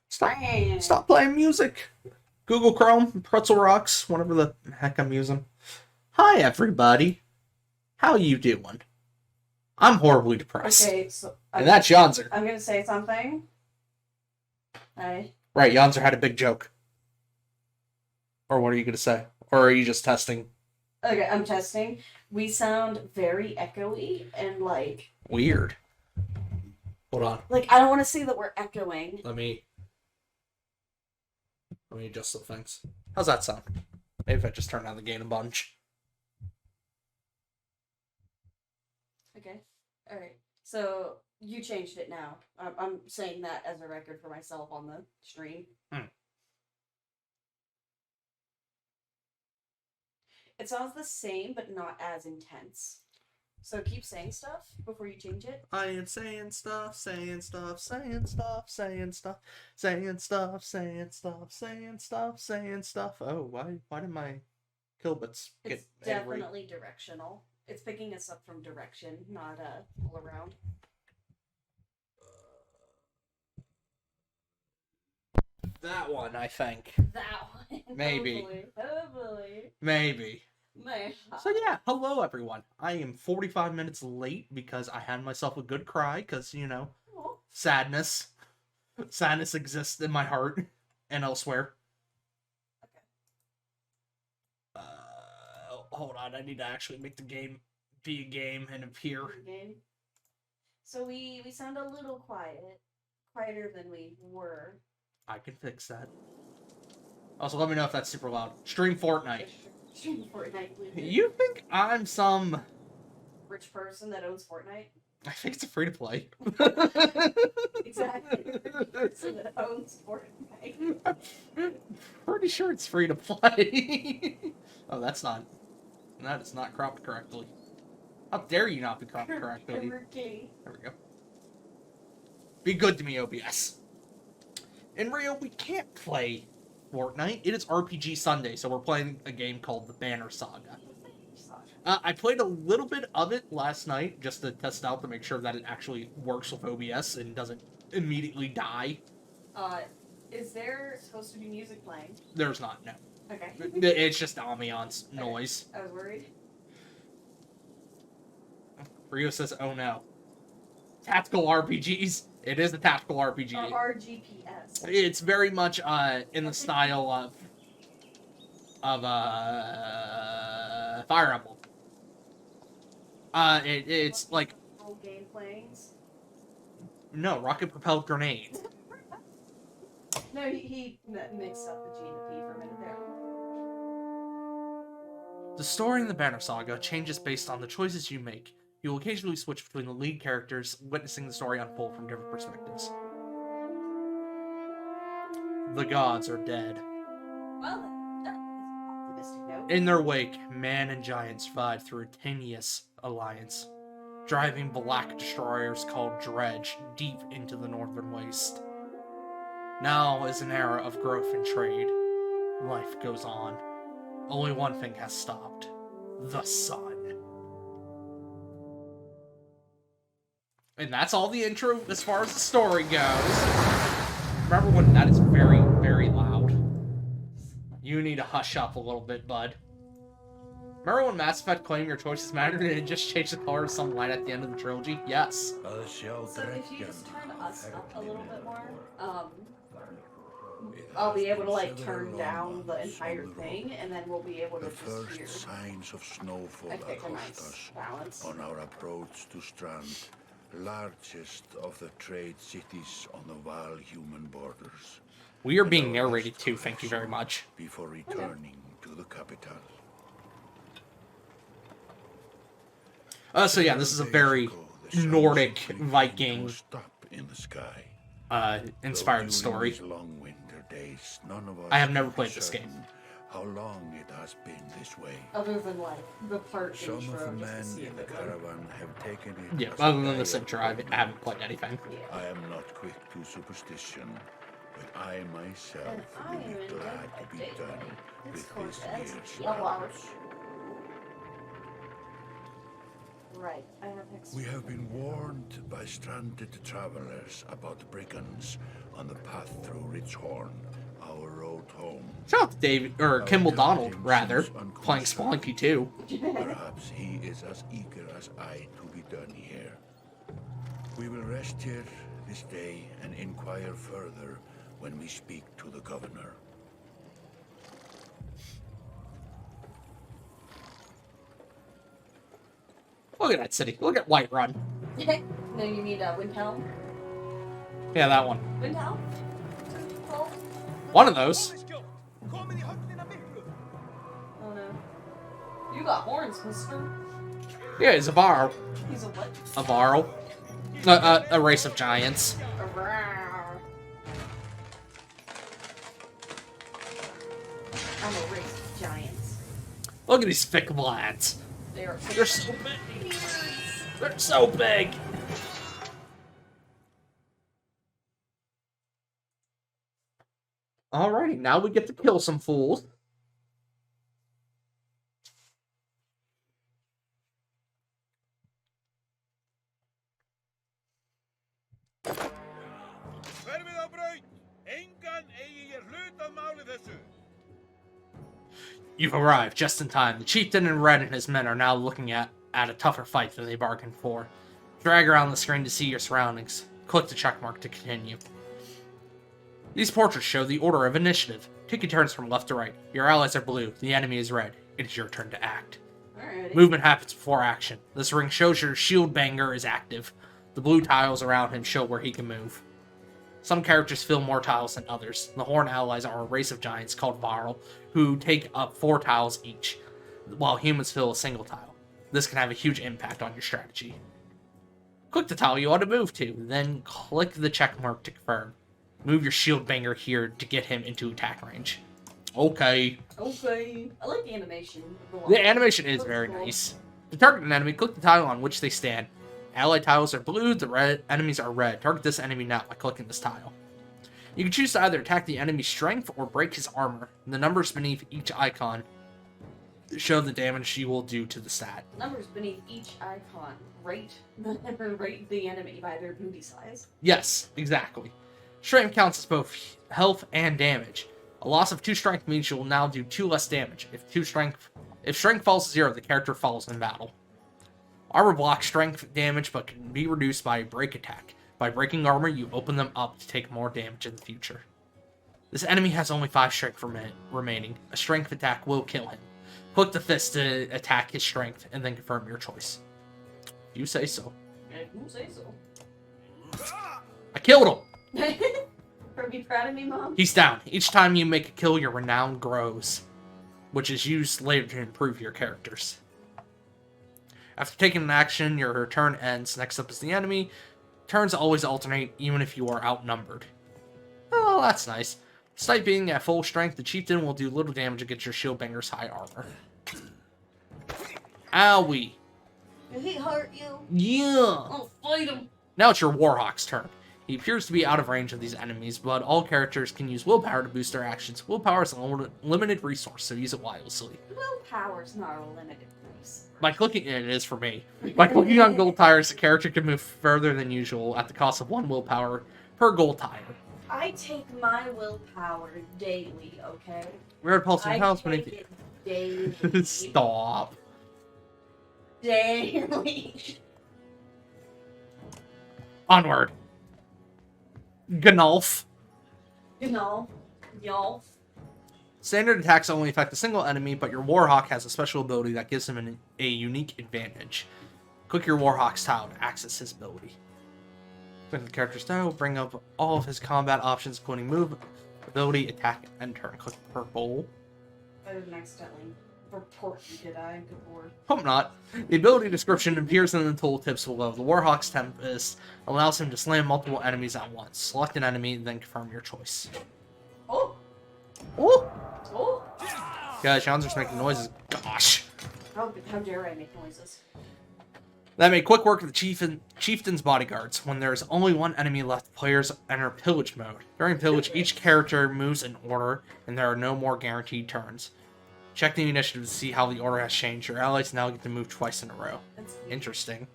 Stop playing music. Google Chrome, Pretzel Rocks, whatever the heck I'm using. Hi, everybody. How you doing? I'm horribly depressed. Okay, so... And that's Yonzer. I'm gonna say something. Hi. Right, Yonzer had a big joke. Or what are you gonna say? Or are you just testing? Okay, I'm testing. We sound very echoey and, like... Weird. Hold on. Like, I don't want to say that we're echoing. Let me adjust some things. How's that sound? Maybe if I just turn down the gain a bunch. Okay. Alright. So, you changed it now. I'm saying that as a record for myself on the stream. It sounds the same, but not as intense. So keep saying stuff before you change it. I am saying stuff, saying stuff, saying stuff, saying stuff, saying stuff, saying stuff, saying stuff, saying stuff. Oh, why did my killbits get It's angry? definitely directional. It's picking us up from direction, not all around. That one, I think. That one. Maybe. Hopefully. Maybe. Maybe. So yeah, hello everyone. I am 45 minutes late because I had myself a good cry because, you know, sadness. Sadness exists in my heart and elsewhere. Okay. Hold on, I need to actually make the game be a game and appear. Game. So we sound a little quieter than we were. I can fix that. Also, let me know if that's super loud. Stream Fortnite. Stream Fortnite. You think I'm some rich person that owns Fortnite? I think it's a free to play. Exactly. Rich person that owns Fortnite. I'm pretty sure it's free to play. Oh, that is not cropped correctly. How dare you not be cropped correctly? There we go. Be good to me, OBS. In Rio, we can't play Fortnite. It is RPG Sunday, so we're playing a game called the Banner Saga. I played a little bit of it last night just to test out to make sure that it actually works with OBS and doesn't immediately die. Is there supposed to be music playing? There's not, no. Okay. It's just ambiance noise. I was worried. Rio says, oh no. Tactical RPGs. It is a tactical RPG. Or RGPS. It's very much in the style of Fire Emblem. It's like Roll game planes. No, rocket propelled grenades. No, he mixed up the G and the P for a minute there. The story in the Banner Saga changes based on the choices you make. You will occasionally switch between the lead characters, witnessing the story unfold from different perspectives. The gods are dead. Well, that is an optimistic note. In their wake, man and giant survive through a tenuous alliance, driving black destroyers called Dredge deep into the northern waste. Now is an era of growth and trade. Life goes on. Only one thing has stopped. The sun. And that's all the intro as far as the story goes. Remember when that is very, very loud. You need to hush up a little bit, bud. Remember when Mass Effect claimed your choices mattered and it just changed the color of some light at the end of the trilogy? Yes. So if you just turn us up a little bit more, I'll be able to like turn down the entire thing, and then we'll be able to just hear. Signs of snowfall I pick a nice balance. on our approach to Strand, largest of the trade cities on the Val-human borders. We are being narrated too, thank you very much. Before returning to the capital. So yeah, this is a very Nordic Viking In the sky. inspired story. Long winter days, none of us I have never played this game. How long it has been this way. Other than like the part Some intro, of the just to men see in if the it would. caravan have taken it. Yeah, as other a than this dire intro, I haven't played anything. Yeah. I am not quick to superstition, but I myself And I will am be in glad to be bed by done daylight. This with this Corvette year's is large. house. right. I have hex. We have been warned by stranded travelers about brigands on the path through Richhorn, our road home. Shout out to David, or Our Kimball Donald, captain rather, seems playing unconcerned. Spelunky too. Perhaps he is as eager as I to be done here. We will rest here this day and inquire further when we speak to the governor. Look at that city. Look at Whiterun. No, you need a Windhelm. Yeah, that one. Windhelm? Oh, One of those. oh no. You got horns, mister. Yeah, he's a Varl. He's a what? A Varl. A race of giants. A rawr. I'm a race of giants. Look at these thick lads. They're so big. They're so big. Alrighty, now we get to kill some fools. You've arrived just in time. The chieftain in red and his men are now looking at a tougher fight than they bargained for. Drag around the screen to see your surroundings. Click the checkmark to continue. These portraits show the order of initiative. Take your turns from left to right. Your allies are blue. The enemy is red. It is your turn to act. Alrighty. Movement happens before action. This ring shows your shield banger is active. The blue tiles around him show where he can move. Some characters fill more tiles than others. The Horn allies are a race of giants called Varl, who take up 4 tiles each, while humans fill a single tile. This can have a huge impact on your strategy. Click the tile you want to move to, then click the check mark to confirm. Move your shield banger here to get him into attack range. Okay. Okay. I like the animation. The animation is very nice. To target an enemy, click the tile on which they stand. Allied tiles are blue, the red enemies are red. Target this enemy now by clicking this tile. You can choose to either attack the enemy's strength or break his armor. The numbers beneath each icon show the damage you will do to the stat. Numbers beneath each icon rate the enemy by their booty size. Yes, exactly. Strength counts as both health and damage. A loss of 2 strength means you will now do 2 less damage. If strength falls to 0, the character falls in battle. Armor blocks strength damage but can be reduced by a break attack. By breaking armor, you open them up to take more damage in the future. This enemy has only 5 strength remaining. A strength attack will kill him. Click the fist to attack his strength and then confirm your choice. You say so. You say so. I killed him! Are you proud of me, Mom? He's down. Each time you make a kill, your renown grows, which is used later to improve your characters. After taking an action, your turn ends. Next up is the enemy. Turns always alternate, even if you are outnumbered. Oh, that's nice. Despite being at full strength, the chieftain will do little damage against your shieldbanger's high armor. Owie. Did he hurt you? Yeah. I'll fight him. Now it's your Warhawk's turn. He appears to be out of range of these enemies, but all characters can use willpower to boost their actions. Willpower is a limited resource, so use it wisely. Willpower's not a limited resource. By clicking, it is for me. By clicking on gold tires, the character can move further than usual at the cost of 1 willpower per gold tire. I take my willpower daily, okay? Red pulsing I tiles take beneath it daily. Stop. Daily. Onward. Gnolf. You know, y'all. Standard attacks only affect a single enemy, but your Warhawk has a special ability that gives him a unique advantage. Click your Warhawk's tile to access his ability. Click the character's tile, bring up all of his combat options, including move, ability, attack, and turn. Click purple. I didn't accidentally report you, did I? Good lord. Hope not. The ability description appears in the tooltips below. The Warhawk's Tempest allows him to slam multiple enemies at once. Select an enemy, then confirm your choice. Oh! Oh! Oh! Guys, John's just making noises. Gosh. How dare I make noises? That made quick work of the chieftain's bodyguards. When there's only one enemy left, players enter pillage mode. During pillage, each character moves in order, and there are no more guaranteed turns. Check the initiative to see how the order has changed. Your allies now get to move twice in a row. That's Interesting.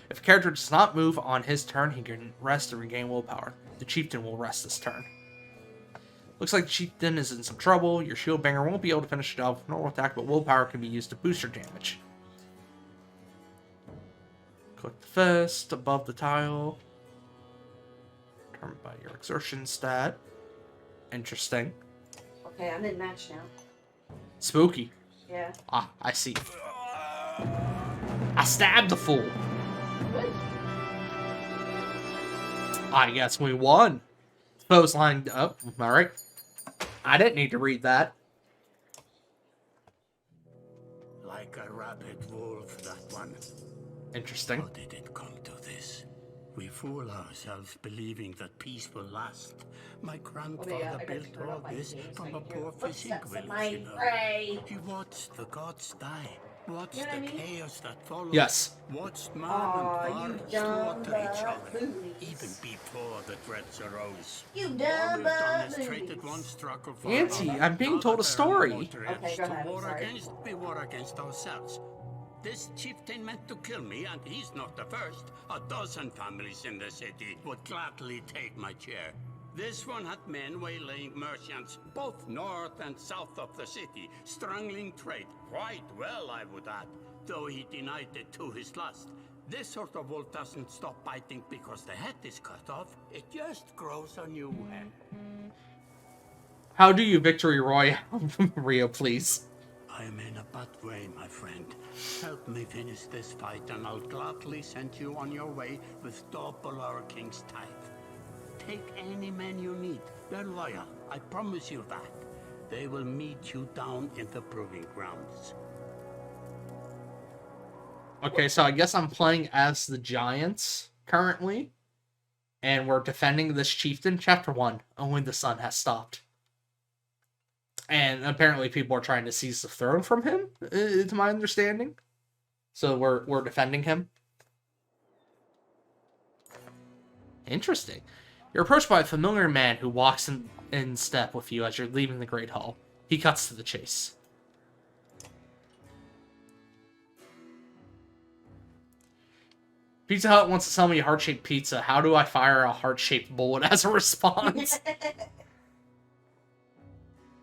If a character does not move on his turn, he can rest and regain willpower. The chieftain will rest this turn. Looks like the chieftain is in some trouble. Your shield banger won't be able to finish the job with normal attack, but willpower can be used to boost your damage. Click the fist above the tile. Determined by your exertion stat. Interesting. okay. I'm in match now. Spooky. Yeah. Ah, I see. I stabbed the fool. What? I guess we won. Foes lined up. Alright. I didn't need to read that. Like a rabid wolf, that one. Interesting. How did it come to this? We fool ourselves believing that peace will last. My grandfather I got to built turn all up my this game so from I a can hear poor the fishing footsteps of village, my you know. prey. He watched the gods die. Watched You know what I the mean? chaos that followed. Yes. Watched man Aw, you and forest dumb slaughter each other. buffoons. Even before the threats arose. You All dumb we've done is traded buffoons. one struggle for Auntie, another. I'm being Now told that a there are no story. more threats Okay, go ahead, to I'm war sorry. against, we war against ourselves. This chieftain meant to kill me, and he's not the first. A dozen families in the city would gladly take my chair. This one had men waylaying merchants, both north and south of the city, strangling trade, quite well, I would add, though he denied it to his last. This sort of wolf doesn't stop biting because the head is cut off. It just grows a new head. How do you victory royale, Rio, please? I am in a bad way, my friend. Help me finish this fight, and I'll gladly send you on your way with double our king's tithe. Take any men you need. They're loyal. I promise you that. They will meet you down in the proving grounds. Okay, so I guess I'm playing as the Giants currently. And we're defending this chieftain. Chapter 1. Only the sun has stopped. And apparently people are trying to seize the throne from him, to my understanding. So we're defending him. Interesting. You're approached by a familiar man who walks in step with you as you're leaving the Great Hall. He cuts to the chase. Pizza Hut wants to sell me a heart-shaped pizza. How do I fire a heart-shaped bullet as a response?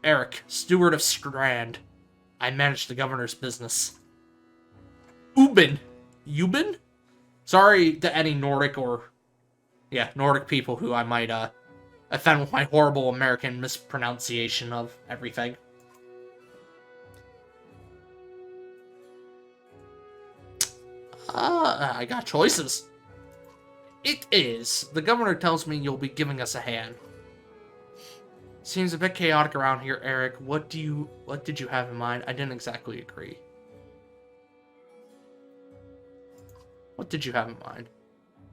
Eric, steward of Strand. I manage the governor's business. Ubin. Ubin? Sorry to any Nordic people who I might offend with my horrible American mispronunciation of everything. I got choices. It is. The governor tells me you'll be giving us a hand. Seems a bit chaotic around here, Eric. What did you have in mind? I didn't exactly agree. What did you have in mind?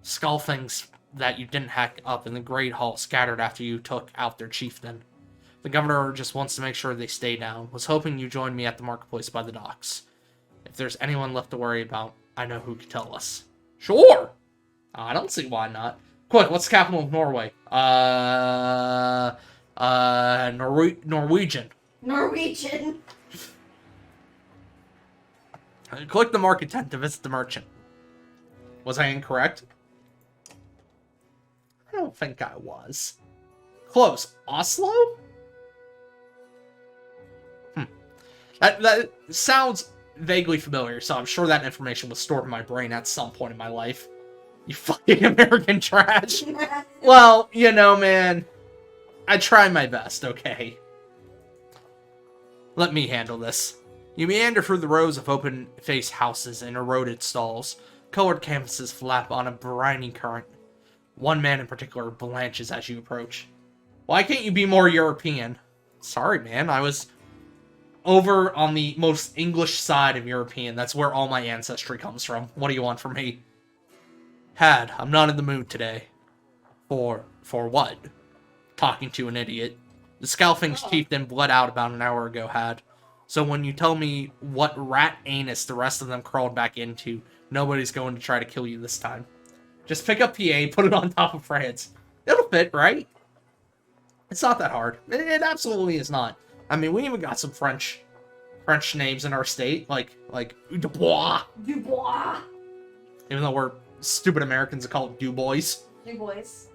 Skull things that you didn't hack up in the Great Hall scattered after you took out their chieftain. The governor just wants to make sure they stay down. Was hoping you joined me at the marketplace by the docks. If there's anyone left to worry about, I know who can tell us. Sure! I don't see why not. Quick, what's the capital of Norway? Norwegian. Norwegian. Click the market tent to visit the merchant. Was I incorrect? I don't think I was. Close. Oslo? That sounds vaguely familiar, so I'm sure that information was stored in my brain at some point in my life. You fucking American trash. Well, you know, man. I try my best, okay? Let me handle this. You meander through the rows of open-faced houses and eroded stalls. Colored canvases flap on a briny current. One man in particular blanches as you approach. Why can't you be more European? Sorry, man. I was over on the most English side of European. That's where all my ancestry comes from. What do you want from me? Had, I'm not in the mood today. For what? Talking to an idiot. The Scalfing's chieftain bled out about an hour ago, Had. So when you tell me what rat anus the rest of them crawled back into, nobody's going to try to kill you this time. Just pick up PA, put it on top of France. It'll fit, right? It's not that hard. It absolutely is not. I mean, we even got some French French names in our state, like Dubois. Dubois. Even though we're stupid Americans that call it Dubois. Dubois.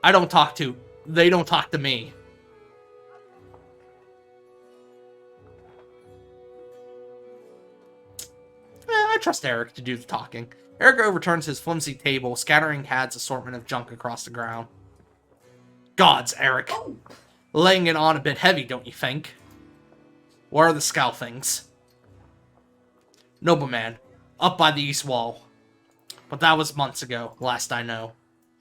They don't talk to me. I trust Eric to do the talking. Eric overturns his flimsy table, scattering Had's assortment of junk across the ground. Gods, Eric. Oh. Laying it on a bit heavy, don't you think? Where are the scalfings? Nobleman, up by the east wall. But that was months ago, last I know.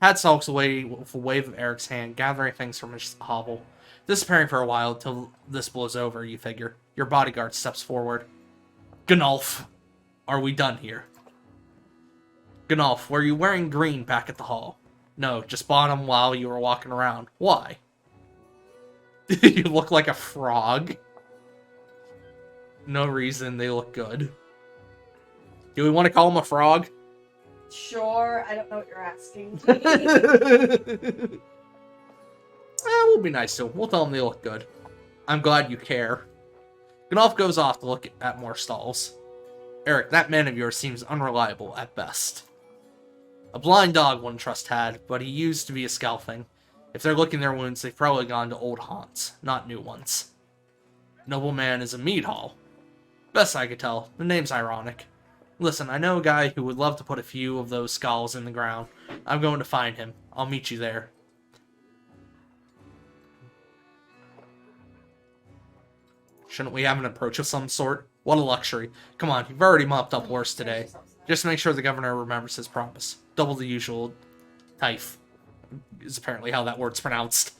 Had sulks away with a wave of Eric's hand, gathering things from his hovel. Disappearing for a while till this blows over, you figure. Your bodyguard steps forward. Gnolf, are we done here? Gnolf, were you wearing green back at the hall? No, just bought them while you were walking around. Why? You look like a frog. No reason, they look good. Do we want to call him a frog? Sure, I don't know what you're asking. We'll be nice to him. We'll tell him they look good. I'm glad you care. Gnolf goes off to look at more stalls. Eric, that man of yours seems unreliable at best. A blind dog wouldn't trust Had, but he used to be a scalfing. If they're licking their wounds, they've probably gone to old haunts, not new ones. Nobleman is a mead hall. Best I could tell, the name's ironic. Listen, I know a guy who would love to put a few of those skulls in the ground. I'm going to find him. I'll meet you there. Shouldn't we have an approach of some sort? What a luxury. Come on, you've already mopped up worse today. Just make sure the governor remembers his promise. Double the usual type is apparently how that word's pronounced.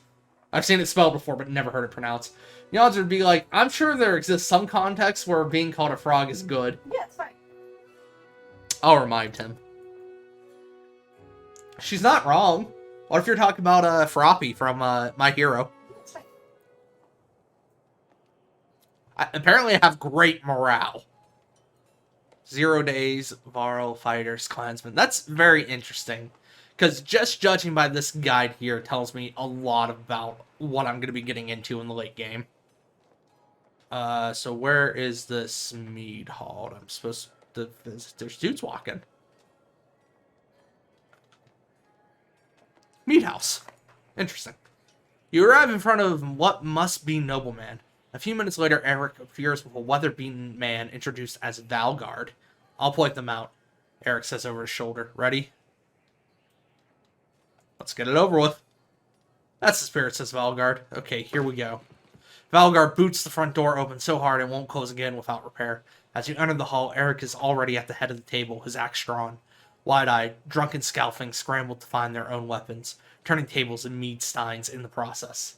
I've seen it spelled before, but never heard it pronounced. The odds would be like, I'm sure there exists some context where being called a frog is good. Yeah, it's fine. I'll remind him. She's not wrong. What if you're talking about Froppy from My Hero? It's fine. Apparently I have great morale. 0 days, Varl, fighters, clansmen. That's very interesting. Because just judging by this guide here tells me a lot about what I'm going to be getting into in the late game. So where is this mead hall I'm supposed to visit? There's dudes walking. Mead house. Interesting. You arrive in front of what must be Nobleman. A few minutes later, Eric appears with a weather-beaten man introduced as Valgard. I'll point them out, Eric says over his shoulder. Ready? Let's get it over with. That's the spirit, says Valgard. Okay, here we go. Valgard boots the front door open so hard it won't close again without repair. As you enter the hall, Eric is already at the head of the table, his axe drawn. Wide-eyed, drunken scalfings scramble to find their own weapons, turning tables and mead steins in the process.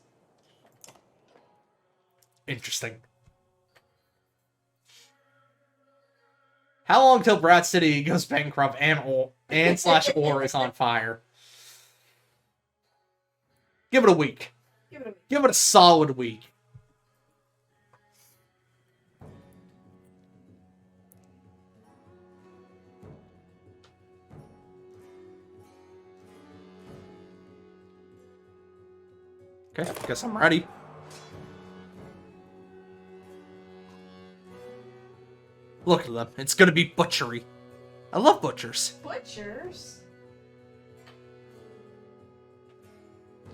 Interesting. How long till Brad City goes bankrupt and slash ore is on fire? Give it a week. Give it a solid week. Okay, guess I'm ready. Look at them. It's gonna be butchery. I love butchers. Butchers?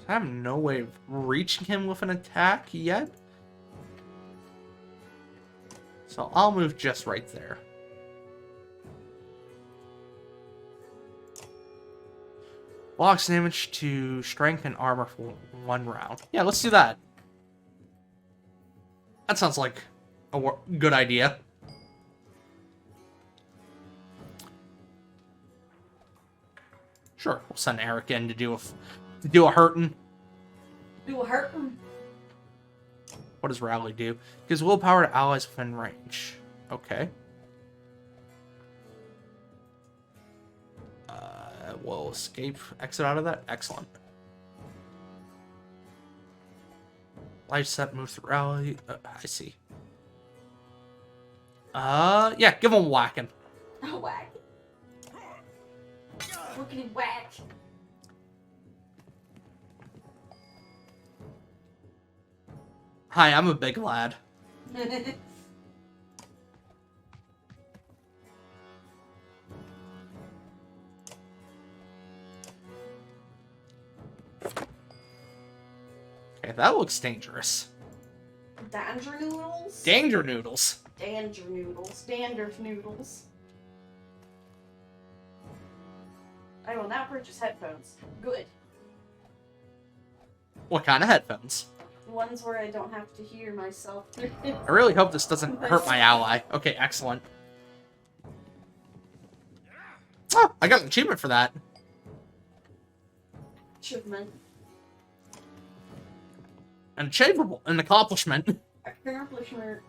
I have no way of reaching him with an attack yet. So I'll move just right there. Blocks damage to strength and armor for 1 round. Yeah, let's do that. That sounds like a good idea. Sure, we'll send Eric in to do a hurtin'. Do a hurtin'? What does Rally do? Gives willpower to allies within range. Okay. We'll escape, exit out of that. Excellent. Life set moves through Rally. I see. Yeah, give him a whacking. A whack. Whoopity whack. Hi, I'm a big lad. Okay, that looks dangerous. Danger noodles? Danger noodles. Danger noodles. Dandruff noodles. I will now purchase headphones. Good. What kind of headphones? Ones where I don't have to hear myself. I really hope this doesn't hurt my ally. Okay, excellent. Oh, I got an achievement for that. Achievement. An achievable, an accomplishment. Accomplishment.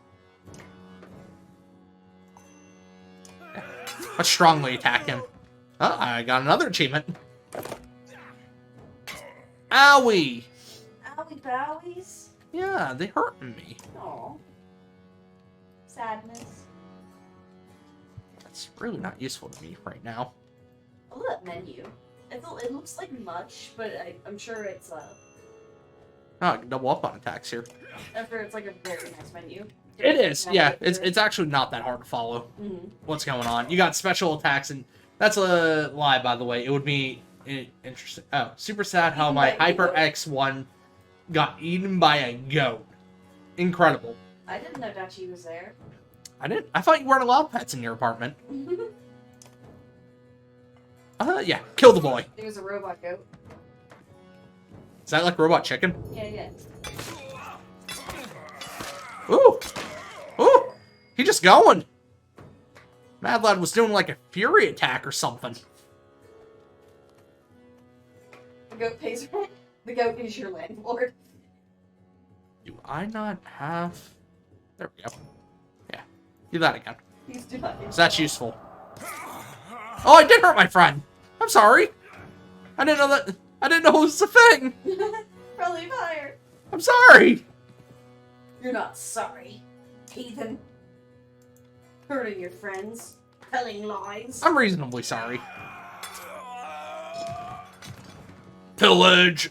Let's strongly attack him. Oh, I got another achievement. Owie! Owie bowies? Yeah, they hurting me. Aw. Sadness. That's really not useful to me right now. I love that menu. It looks like much, but I'm sure it's Oh, I can double up on attacks here. I'm sure it's like a very nice menu. It is, yeah. It's actually not that hard to follow what's going on. You got special attacks, and that's a lie, by the way. It would be interesting. Oh, super sad how my Hyper X1 got eaten by a goat. Incredible. I didn't know Dachi was there. I thought you weren't allowed pets in your apartment. Yeah. Kill the boy. It was a robot goat. Is that like robot chicken? Yeah. Ooh! Ooh! He just going! Mad Lad was doing like a fury attack or something. The goat pays rent. The goat is your landlord. Do I not have... There we go. Yeah. Do that again. He's doing So that's useful. Oh, I did hurt my friend! I'm sorry! I didn't know that... I didn't know it was a thing! Friendly fire. I'm sorry! You're not sorry, heathen. Hurting your friends. Telling lies. I'm reasonably sorry. Pillage!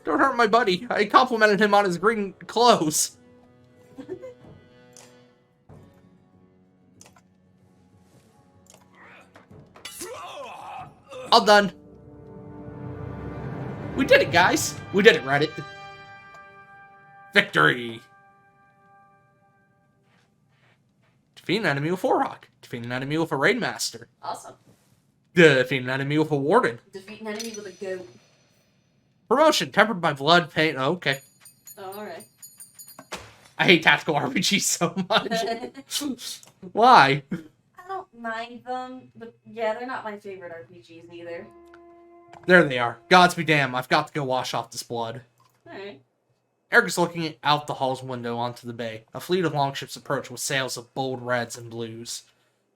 Don't hurt my buddy. I complimented him on his green clothes. All done. We did it, guys. We did it, Reddit. Victory. Defeat an enemy with 4 Rock. Defeat an enemy with a Raid Master. Awesome. Defeat an enemy with a Warden. Defeat an enemy with a goat. Promotion. Tempered by blood, pain. Oh, okay. Oh, alright. I hate tactical RPGs so much. Why? I don't mind them, but yeah, they're not my favorite RPGs either. There they are. Gods be damned. I've got to go wash off this blood. Alright. Eric is looking out the hall's window onto the bay. A fleet of longships approach with sails of bold reds and blues.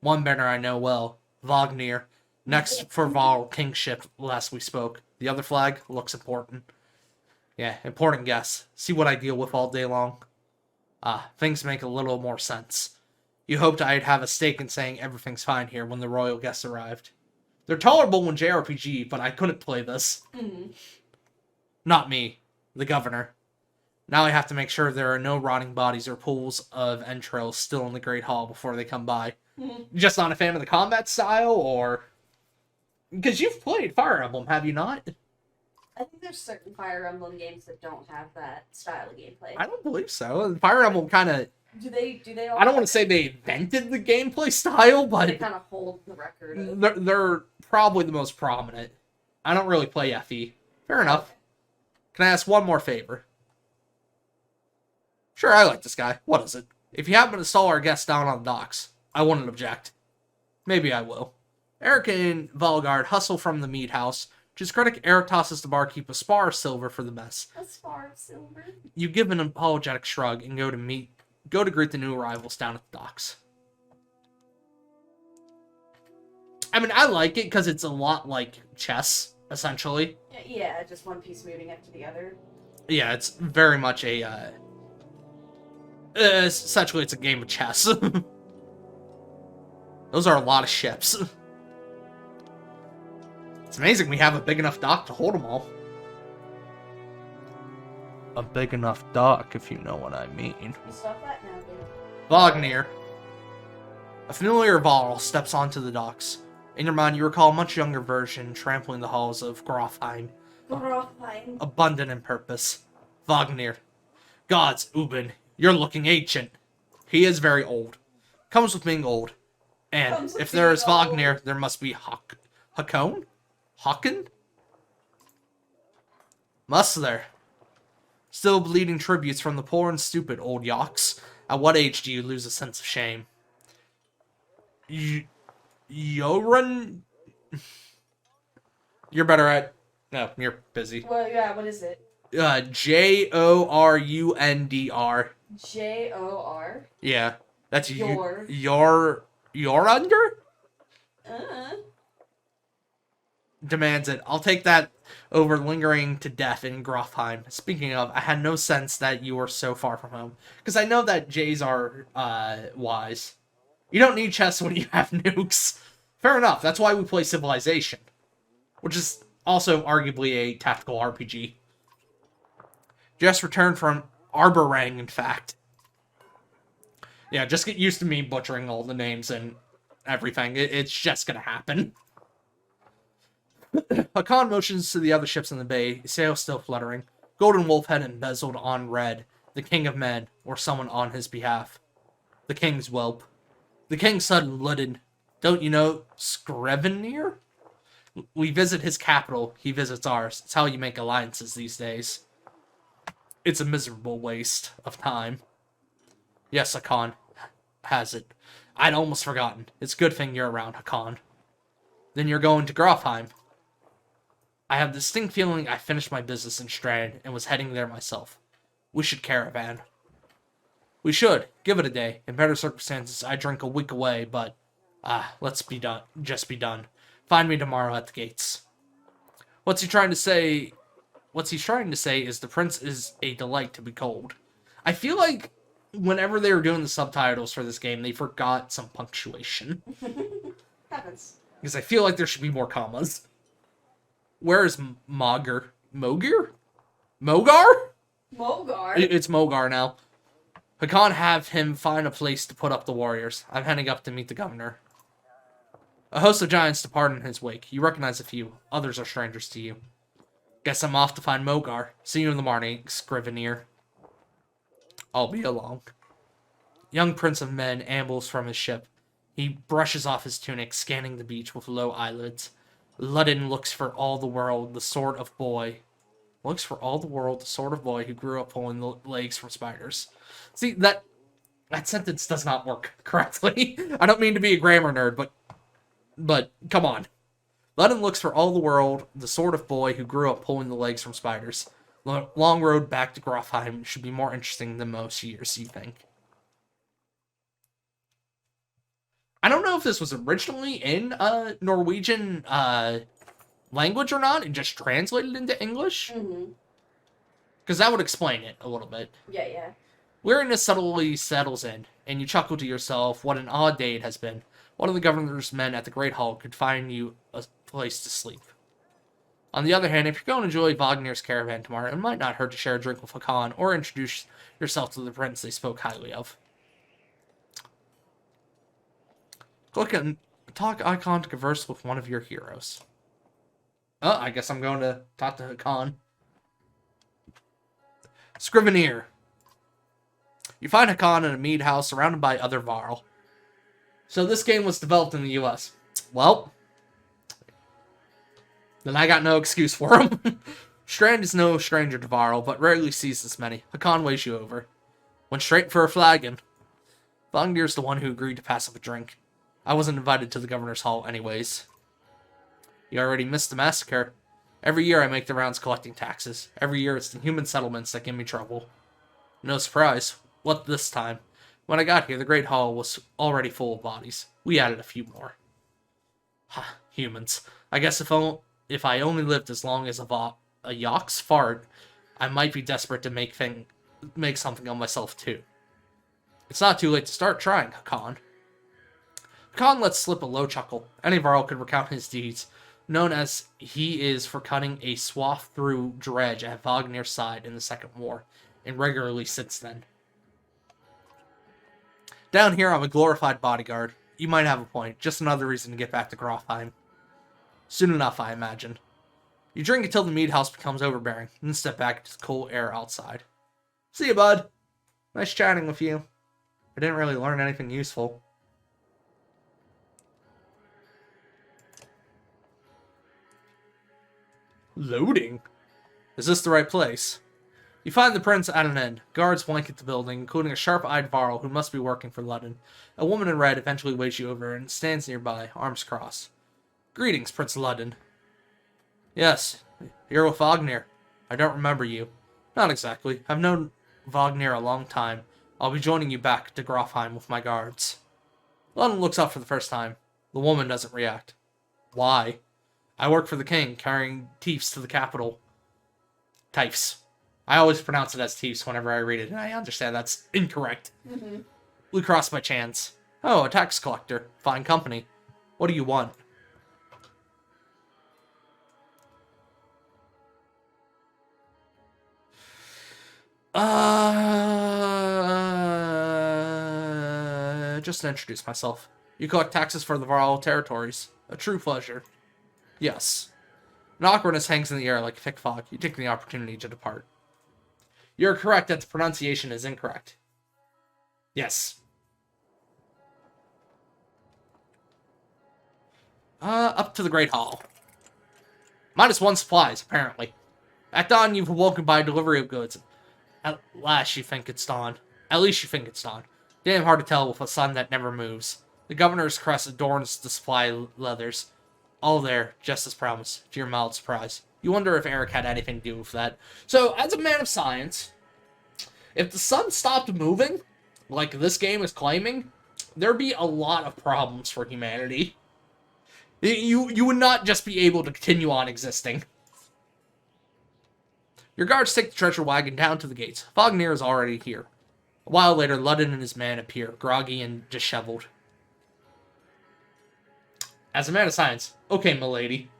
One banner I know well. Wagner. Next for Val Kingship, last we spoke. The other flag looks important. Yeah, important guess. See what I deal with all day long? Ah, things make a little more sense. You hoped I'd have a stake in saying everything's fine here when the royal guests arrived. They're tolerable when JRPG, but I couldn't play this. Not me, the governor. Now I have to make sure there are no rotting bodies or pools of entrails still in the Great Hall before they come by. Just not a fan of the combat style, or... Because you've played Fire Emblem, have you not? I think there's certain Fire Emblem games that don't have that style of gameplay. I don't believe so. Fire Emblem kind of... Do they all I don't want to say they invented the gameplay style, but... They kind of hold the record of... They're probably the most prominent. I don't really play FE. Fair enough. Can I ask one more favor? Sure, I like this guy. What is it? If you happen to stall our guests down on the docks, I wouldn't object. Maybe I will. Eric and Valgard hustle from the mead house. To his credit, Eric tosses the barkeep a spar of silver for the mess. A spar of silver? You give an apologetic shrug and go to greet the new arrivals down at the docks. I mean, I like it because it's a lot like chess, essentially. Yeah, just one piece moving after the other. Yeah, it's very much a, essentially it's a game of chess. Those are a lot of ships. It's amazing we have a big enough dock to hold them all. A big enough dock, if you know what I mean. You stop that now, dude. Wagner. A familiar Varl steps onto the docks. In your mind, you recall a much younger version trampling the halls of Grofheim, Grofheim. abundant in purpose. Wagner. Gods, Ubin, you're looking ancient. He is very old. Comes with being old. And if there is Wagner, there must be Hakon? Haken? Must there? Still bleeding tributes from the poor and stupid, old yaks. At what age do you lose a sense of shame? Yorun? You're better at... No, you're busy. Well, yeah, what is it? Jourundr. Jor. Yeah, that's Yor. Yorundr? Uh. Demands it. I'll take that over lingering to death in Grofheim. Speaking of, I had no sense that you were so far from home. Because I know that Jays are wise. You don't need chests when you have nukes. Fair enough. That's why we play Civilization. Which is also arguably a tactical RPG. Just returned from Arborang, in fact. Yeah, just get used to me butchering all the names and everything. It's just gonna happen. Hakan motions to the other ships in the bay, sails still fluttering. Golden Wolf head embezzled on red. The king of men, or someone on his behalf. The king's whelp. The king's son, Ludden. Don't you know Scrivener? We visit his capital, he visits ours. It's how you make alliances these days. It's a miserable waste of time. Yes, Hakan has it. I'd almost forgotten. It's a good thing you're around, Hakan. Then you're going to Grofheim. I have the distinct feeling I finished my business in Strand and was heading there myself. We should caravan. We should. Give it a day. In better circumstances, I'd drink a week away, but... let's be done. Just be done. Find me tomorrow at the gates. What's he trying to say? What he's trying to say is the prince is a delight to behold. I feel like whenever they were doing the subtitles for this game, they forgot some punctuation. Happens. Because I feel like there should be more commas. Where is Mogar? Mogar? Mogar? Mogar? It's Mogar now. Hakan have him find a place to put up the warriors. I'm heading up to meet the governor. A host of giants depart in his wake. You recognize a few. Others are strangers to you. Guess I'm off to find Mogar. See you in the morning, Scrivener. I'll be along. Young prince of men ambles from his ship. He brushes off his tunic, scanning the beach with low eyelids. Ludden looks for all the world, the sort of boy. Looks for all the world, the sort of boy who grew up pulling the legs from spiders. See, that sentence does not work correctly. I don't mean to be a grammar nerd, but come on. Ludden looks for all the world, the sort of boy who grew up pulling the legs from spiders. The long road back to Grofheim should be more interesting than most years, you think. I don't know if this was originally in Norwegian language or not, and just translated into English. Mm-hmm. Because that would explain it a little bit. Yeah. Weariness subtly settles in, and you chuckle to yourself, what an odd day it has been. One of the governor's men at the Great Hall could find you a place to sleep. On the other hand, if you're going to enjoy Wagner's caravan tomorrow, it might not hurt to share a drink with Hakan or introduce yourself to the prince they spoke highly of. Click and talk icon to converse with one of your heroes. Oh, I guess I'm going to talk to Hakan. Scrivener. You find Hakan in a mead house surrounded by other Varl. So this game was developed in the US. Well, then I got no excuse for him. Strand is no stranger to Varl, but rarely sees this many. Hakan weighs you over. Went straight for a flagon. Vagnir's the one who agreed to pass up a drink. I wasn't invited to the governor's hall anyways. You already missed the massacre. Every year I make the rounds collecting taxes. Every year it's the human settlements that give me trouble. No surprise. What this time? When I got here, the Great Hall was already full of bodies. We added a few more. Humans. I guess if I only lived as long as a yak's fart, I might be desperate to make something of myself too. It's not too late to start trying, Hakan. Hakan lets slip a low chuckle. Any Varl could recount his deeds, known as he is for cutting a swath through dredge at Wagnier's side in the Second War, and regularly since then. Down here, I'm a glorified bodyguard. You might have a point. Just another reason to get back to Grofheim. Soon enough, I imagine. You drink until the mead house becomes overbearing, then step back into the cool air outside. See you, bud. Nice chatting with you. I didn't really learn anything useful. Loading? Is this the right place? You find the prince at an end. Guards blanket the building, including a sharp-eyed varl who must be working for Ludden. A woman in red eventually waits you over and stands nearby, arms crossed. Greetings, Prince Ludden. Yes, you're with Wagner. I don't remember you. Not exactly. I've known Wagner a long time. I'll be joining you back to Grofheim with my guards. Ludden looks up for the first time. The woman doesn't react. Why? I work for the king, carrying Tiefs to the capital. Tiefs. I always pronounce it as Tiefs whenever I read it, and I understand that's incorrect. Mm-hmm. We cross by chance. Oh, a tax collector. Fine company. What do you want? Just to introduce myself. You collect taxes for the Varl territories. A true pleasure. Yes. An awkwardness hangs in the air like a thick fog. You take the opportunity to depart. You're correct that the pronunciation is incorrect. Yes. Up to the Great Hall. -1 supplies, apparently. At dawn, you've awoken by a delivery of goods. At least you think it's dawn. Damn hard to tell with a sun that never moves. The governor's crest adorns the supply leathers. All there, just as promised, to your mild surprise. You wonder if Eric had anything to do with that. So, as a man of science, if the sun stopped moving, like this game is claiming, there'd be a lot of problems for humanity. You would not just be able to continue on existing. Your guards take the treasure wagon down to the gates. Wagner is already here. A while later, Ludden and his man appear, groggy and disheveled. As a man of science, okay, milady.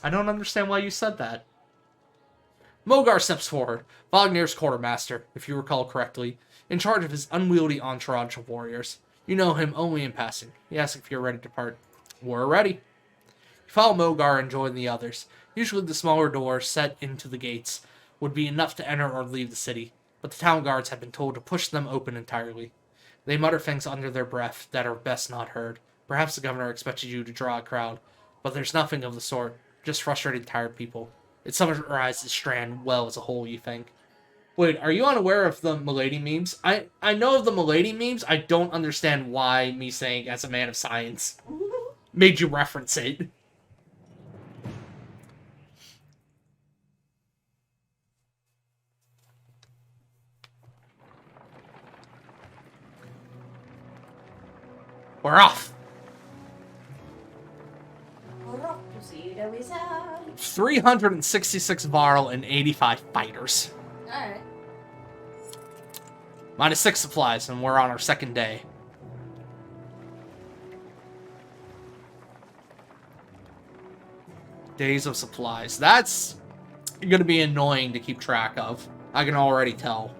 I don't understand why you said that. Mogar steps forward, Wagner's quartermaster, if you recall correctly, in charge of his unwieldy entourage of warriors. You know him only in passing. He asks if you're ready to depart. We're ready. You follow Mogar and join the others. Usually the smaller doors set into the gates would be enough to enter or leave the city, but the town guards have been told to push them open entirely. They mutter things under their breath that are best not heard. Perhaps the governor expected you to draw a crowd, but there's nothing of the sort. Just frustrated, tired people. It summarizes Strand well as a whole, you think. Wait, are you unaware of the Milady memes? I know of the Milady memes. I don't understand why me saying as a man of science made you reference it. We're off. We're off to see the wizard. 366 Varl and 85 fighters. Alright. -6 supplies, and we're on our second day. Days of supplies. That's going to be annoying to keep track of. I can already tell.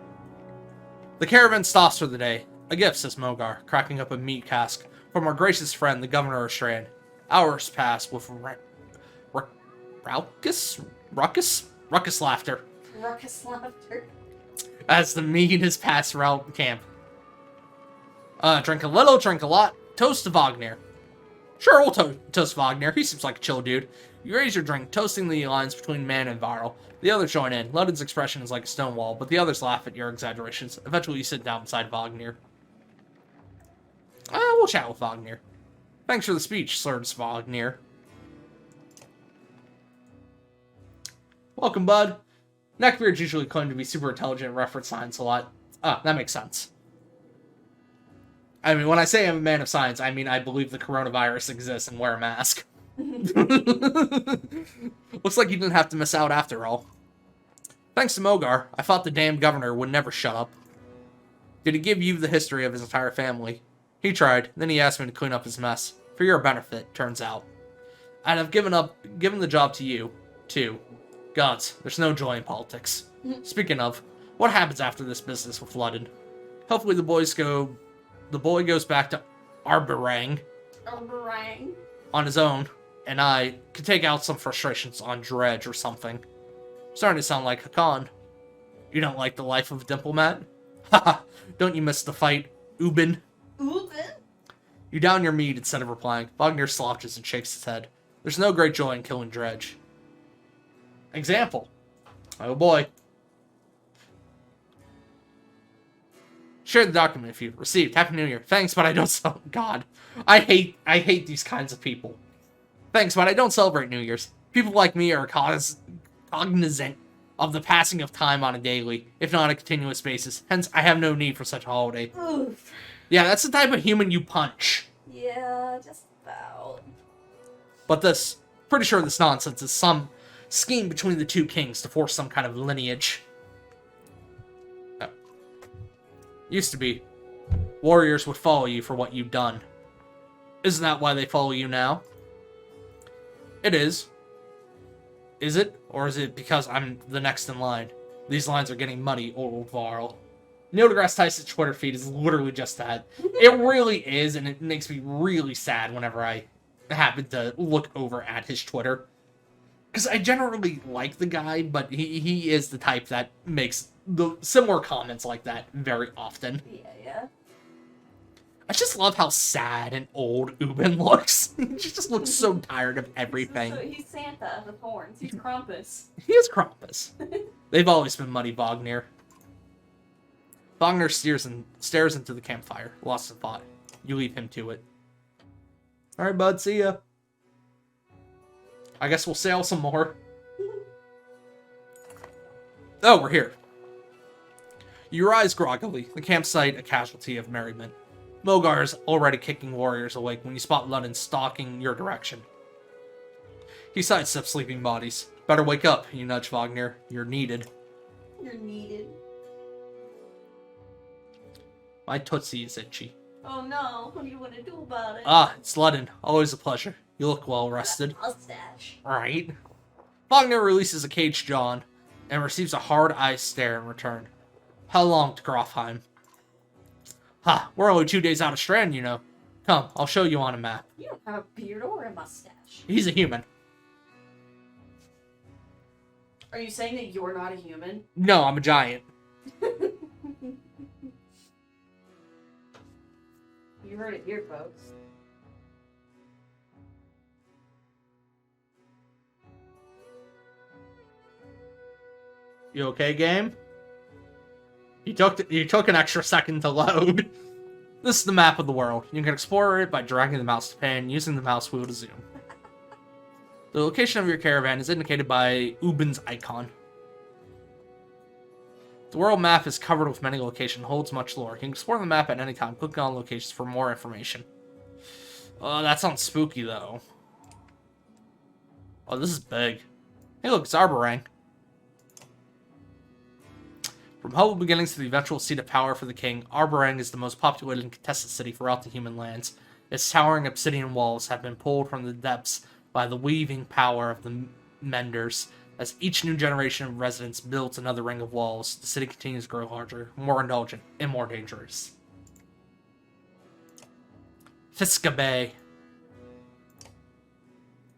The caravan stops for the day. A gift, says Mogar, cracking up a meat cask from our gracious friend, the governor of Strand. Hours pass with ruckus laughter. Ruckus laughter. As the meat is passed around camp. Drink a little, drink a lot. Toast to Wagner. Sure, we'll toast Wagner. He seems like a chill dude. You raise your drink, toasting the lines between man and Varl. The others join in. Ludden's expression is like a stone wall, but the others laugh at your exaggerations. Eventually, you sit down beside Wagner. We'll chat with Wagner. Thanks for the speech, Sir Wagner. Welcome, bud. Neckbeards usually claim to be super intelligent and reference science a lot. That makes sense. I mean, when I say I'm a man of science, I mean I believe the coronavirus exists and wear a mask. Looks like you didn't have to miss out after all. Thanks to Mogar, I thought the damned governor would never shut up. Did he give you the history of his entire family? He tried, then he asked me to clean up his mess. For your benefit, turns out. I'd have given the job to you, too. Gods, there's no joy in politics. Speaking of, what happens after this business with Ludden? Hopefully the boy goes back to Arberang on his own, and I could take out some frustrations on Dredge or something. Starting to sound like Hakan. You don't like the life of a diplomat? Haha, don't you miss the fight, Ubin? Ubin? You down your meat instead of replying. Wagner slouches and shakes his head. There's no great joy in killing Dredge. Example. Oh boy. Share the document if you received. Happy New Year. Thanks, but I don't celebrate. God. I hate these kinds of people. Thanks, but I don't celebrate New Year's. People like me are cognizant of the passing of time on a daily, if not a continuous basis. Hence, I have no need for such a holiday. Oof. Yeah, that's the type of human you punch. Yeah, just about. But pretty sure this nonsense is some scheme between the two kings to force some kind of lineage. Oh. Used to be. Warriors would follow you for what you've done. Isn't that why they follow you now? It is. Is it? Or is it because I'm the next in line? These lines are getting muddy, old Varl. Neil deGrasse Tyson's Twitter feed is literally just that. It really is, and it makes me really sad whenever I happen to look over at his Twitter. Because I generally like the guy, but he is the type that makes the similar comments like that very often. Yeah. I just love how sad and old Ubin looks. He just looks so tired of everything. He's Santa with horns. He's Krampus. He is Krampus. They've always been muddy, Wagner. Wagner stares into the campfire, lost in thought. You leave him to it. Alright, bud, see ya. I guess we'll sail some more. Oh, we're here. You rise groggily, the campsite a casualty of merriment. Mogar is already kicking warriors awake when you spot Ludden stalking your direction. He sidesteps sleeping bodies. Better wake up, you nudge Wagner. You're needed. You're needed. My tootsie is itchy. Oh no, what do you want to do about it? Ah, it's Ludden. Always a pleasure. You look well rested. Mustache. Right. Wagner releases a caged John and receives a hard-eyed stare in return. How long to Grofheim? Ha, we're only 2 days out of Strand, you know. Come, I'll show you on a map. You don't have a beard or a mustache. He's a human. Are you saying that you're not a human? No, I'm a giant. You heard it here, folks. You okay, game? You took an extra second to load. This is the map of the world. You can explore it by dragging the mouse to pan, using the mouse wheel to zoom. The location of your caravan is indicated by Ubin's icon. The world map is covered with many locations, holds much lore. You can explore the map at any time, clicking on locations for more information. That sounds spooky, though. Oh, this is big. Hey, look, it's Arberang. From humble beginnings to the eventual seat of power for the king, Arberang is the most populated and contested city throughout the human lands. Its towering obsidian walls have been pulled from the depths by the weaving power of the Menders. As each new generation of residents builds another ring of walls, the city continues to grow larger, more indulgent, and more dangerous. Fiska Bay.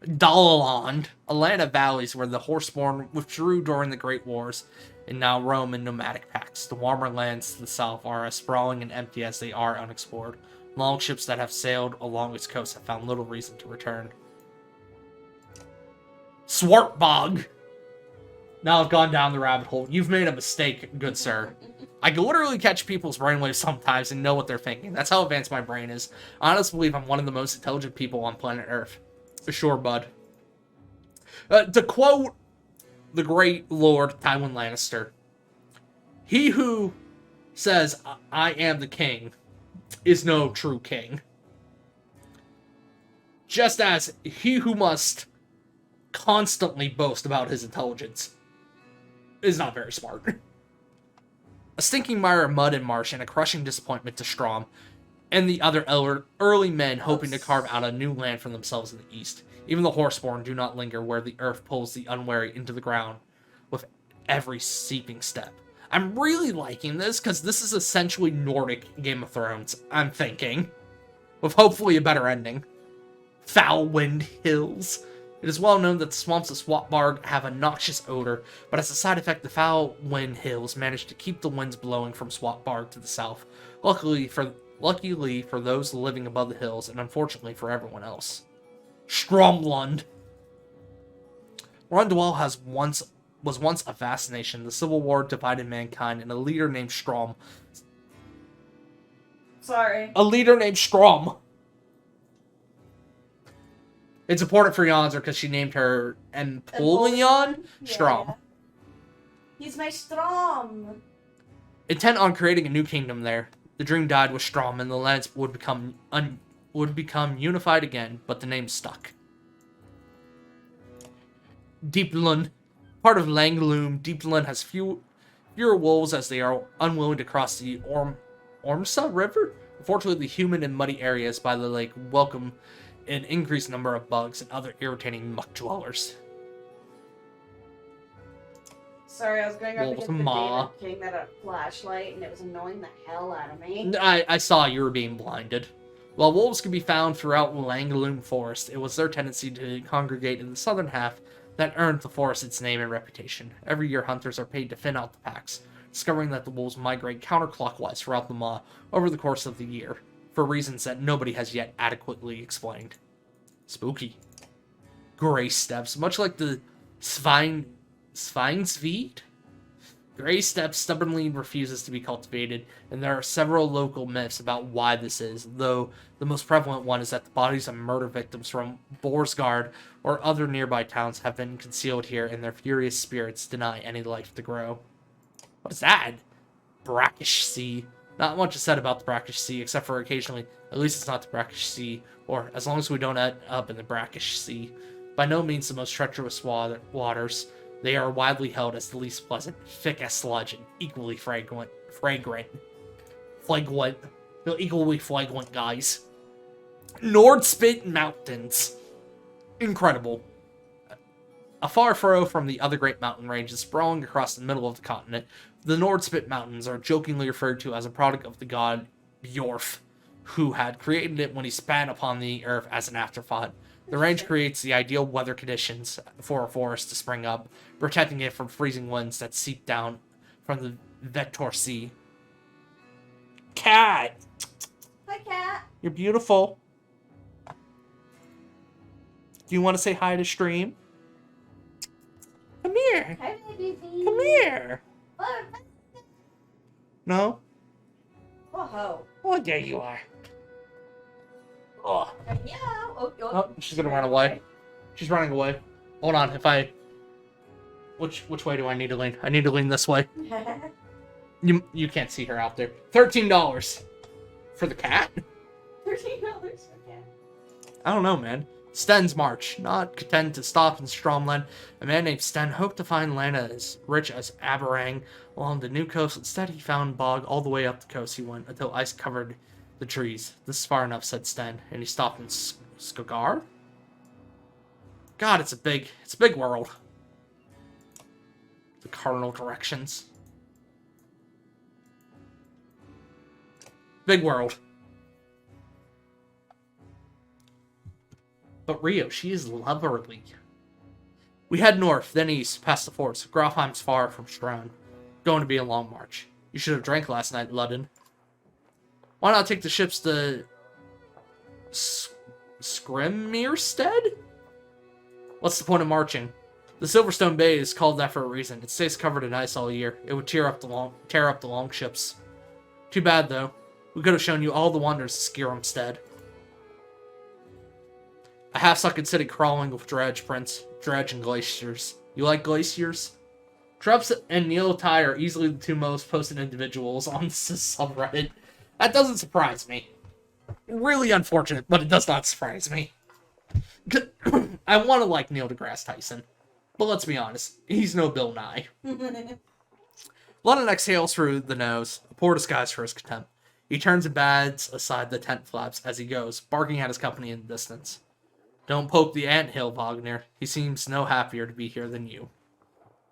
Dalaland, a land of valleys where the Horseborn withdrew during the Great Wars and now roam in nomadic packs. The warmer lands to the south are as sprawling and empty as they are unexplored. Longships that have sailed along its coast have found little reason to return. Swartbog! Now I've gone down the rabbit hole. You've made a mistake, good sir. I can literally catch people's brainwaves sometimes and know what they're thinking. That's how advanced my brain is. I honestly believe I'm one of the most intelligent people on planet Earth. For sure, bud. To quote the great Lord Tywin Lannister, he who says, I am the king, is no true king. Just as he who must constantly boast about his intelligence is not very smart. A stinking mire of mud and marsh and a crushing disappointment to Strom, and the other early men hoping to carve out a new land for themselves in the east. Even the horseborn do not linger where the earth pulls the unwary into the ground with every seeping step. I'm really liking this, because this is essentially Nordic Game of Thrones, I'm thinking. With hopefully a better ending. Foul-wind hills. It is well known that the swamps of Swartberg have a noxious odor, but as a side effect, the foul-wind hills manage to keep the winds blowing from Swartberg to the south. Luckily for those living above the hills, and unfortunately for everyone else. Stromlund. Rundwell was once a vast nation. The Civil War divided mankind, and a leader named Strom. Sorry. A leader named Strom. It's important for Janzer because she named her Empoleon Strom. Yeah. He's my Strom. Intent on creating a new kingdom there, the dream died with Strom, and the lands would become unified again, but the name stuck. Deeplund. Part of Langloom, Deeplund has fewer wolves as they are unwilling to cross the Ormsa River. Unfortunately, the humid and muddy areas by the lake welcome an increased number of bugs and other irritating muck dwellers. Sorry, I was going up Wolves against the Ma. David King that had a flashlight, and it was annoying the hell out of me. I saw you were being blinded. While wolves could be found throughout Langloom Forest, it was their tendency to congregate in the southern half that earned the forest its name and reputation. Every year, hunters are paid to thin out the packs, discovering that the wolves migrate counterclockwise throughout the Maw over the course of the year, for reasons that nobody has yet adequately explained. Spooky. Gray steppes, much like the Sveinsved. Gray steppe stubbornly refuses to be cultivated, and there are several local myths about why this is, though the most prevalent one is that the bodies of murder victims from Borsgard or other nearby towns have been concealed here, and their furious spirits deny any life to grow. What is that? Brackish Sea. Not much is said about the Brackish Sea, except for occasionally, at least it's not the Brackish Sea, or as long as we don't end up in the Brackish Sea. By no means the most treacherous waters, they are widely held as the least pleasant, thick as sludge, and equally flagrant. They're equally flagrant, guys. Nordspit Mountains. Incredible. A far furrow from the other great mountain ranges sprawling across the middle of the continent, the Nordspit Mountains are jokingly referred to as a product of the god Bjorf, who had created it when he spat upon the earth as an afterthought. The range creates the ideal weather conditions for a forest to spring up, protecting it from freezing winds that seep down from the Vector Sea. Cat! Hi, Cat. You're beautiful. Do you want to say hi to stream? Come here. Hi, baby. Come here. Oh, No? ho. Oh, there you are. Oh. Yeah. Oh, Oh, she's gonna run away. She's running away. Hold on, which way do I need to lean? I need to lean this way. You can't see her out there. $13 for the cat? $13 for Cat. I don't know, man. Sten's march. Not content to stop in Stromland, a man named Sten hoped to find land as rich as Aberang along the new coast. Instead, he found bog all the way up the coast he went until ice covered the trees. This is far enough, said Sten, and he stopped in Skogar? God, it's a big world. The cardinal directions. Big world. But Rio, she is loverly. We head north, then east, past the forts. Grafheim's far from Strand. Going to be a long march. You should have drank last night, Ludden. Why not take the ships to Skrimmirstead? What's the point of marching? The Silverstone Bay is called that for a reason. It stays covered in ice all year. It would tear up the long ships. Too bad, though. We could have shown you all the wonders of Skirumstead. A half-sunken city crawling with dredge, Prince. Dredge and glaciers. You like glaciers? Trups and Neil Tai are easily the two most posted individuals on this subreddit. That doesn't surprise me. Really unfortunate, but it does not surprise me. I want to like Neil deGrasse Tyson, but let's be honest, he's no Bill Nye. London exhales through the nose, a poor disguise for his contempt. He turns and bats aside the tent flaps as he goes, barking at his company in the distance. Don't poke the anthill, Wagner. He seems no happier to be here than you.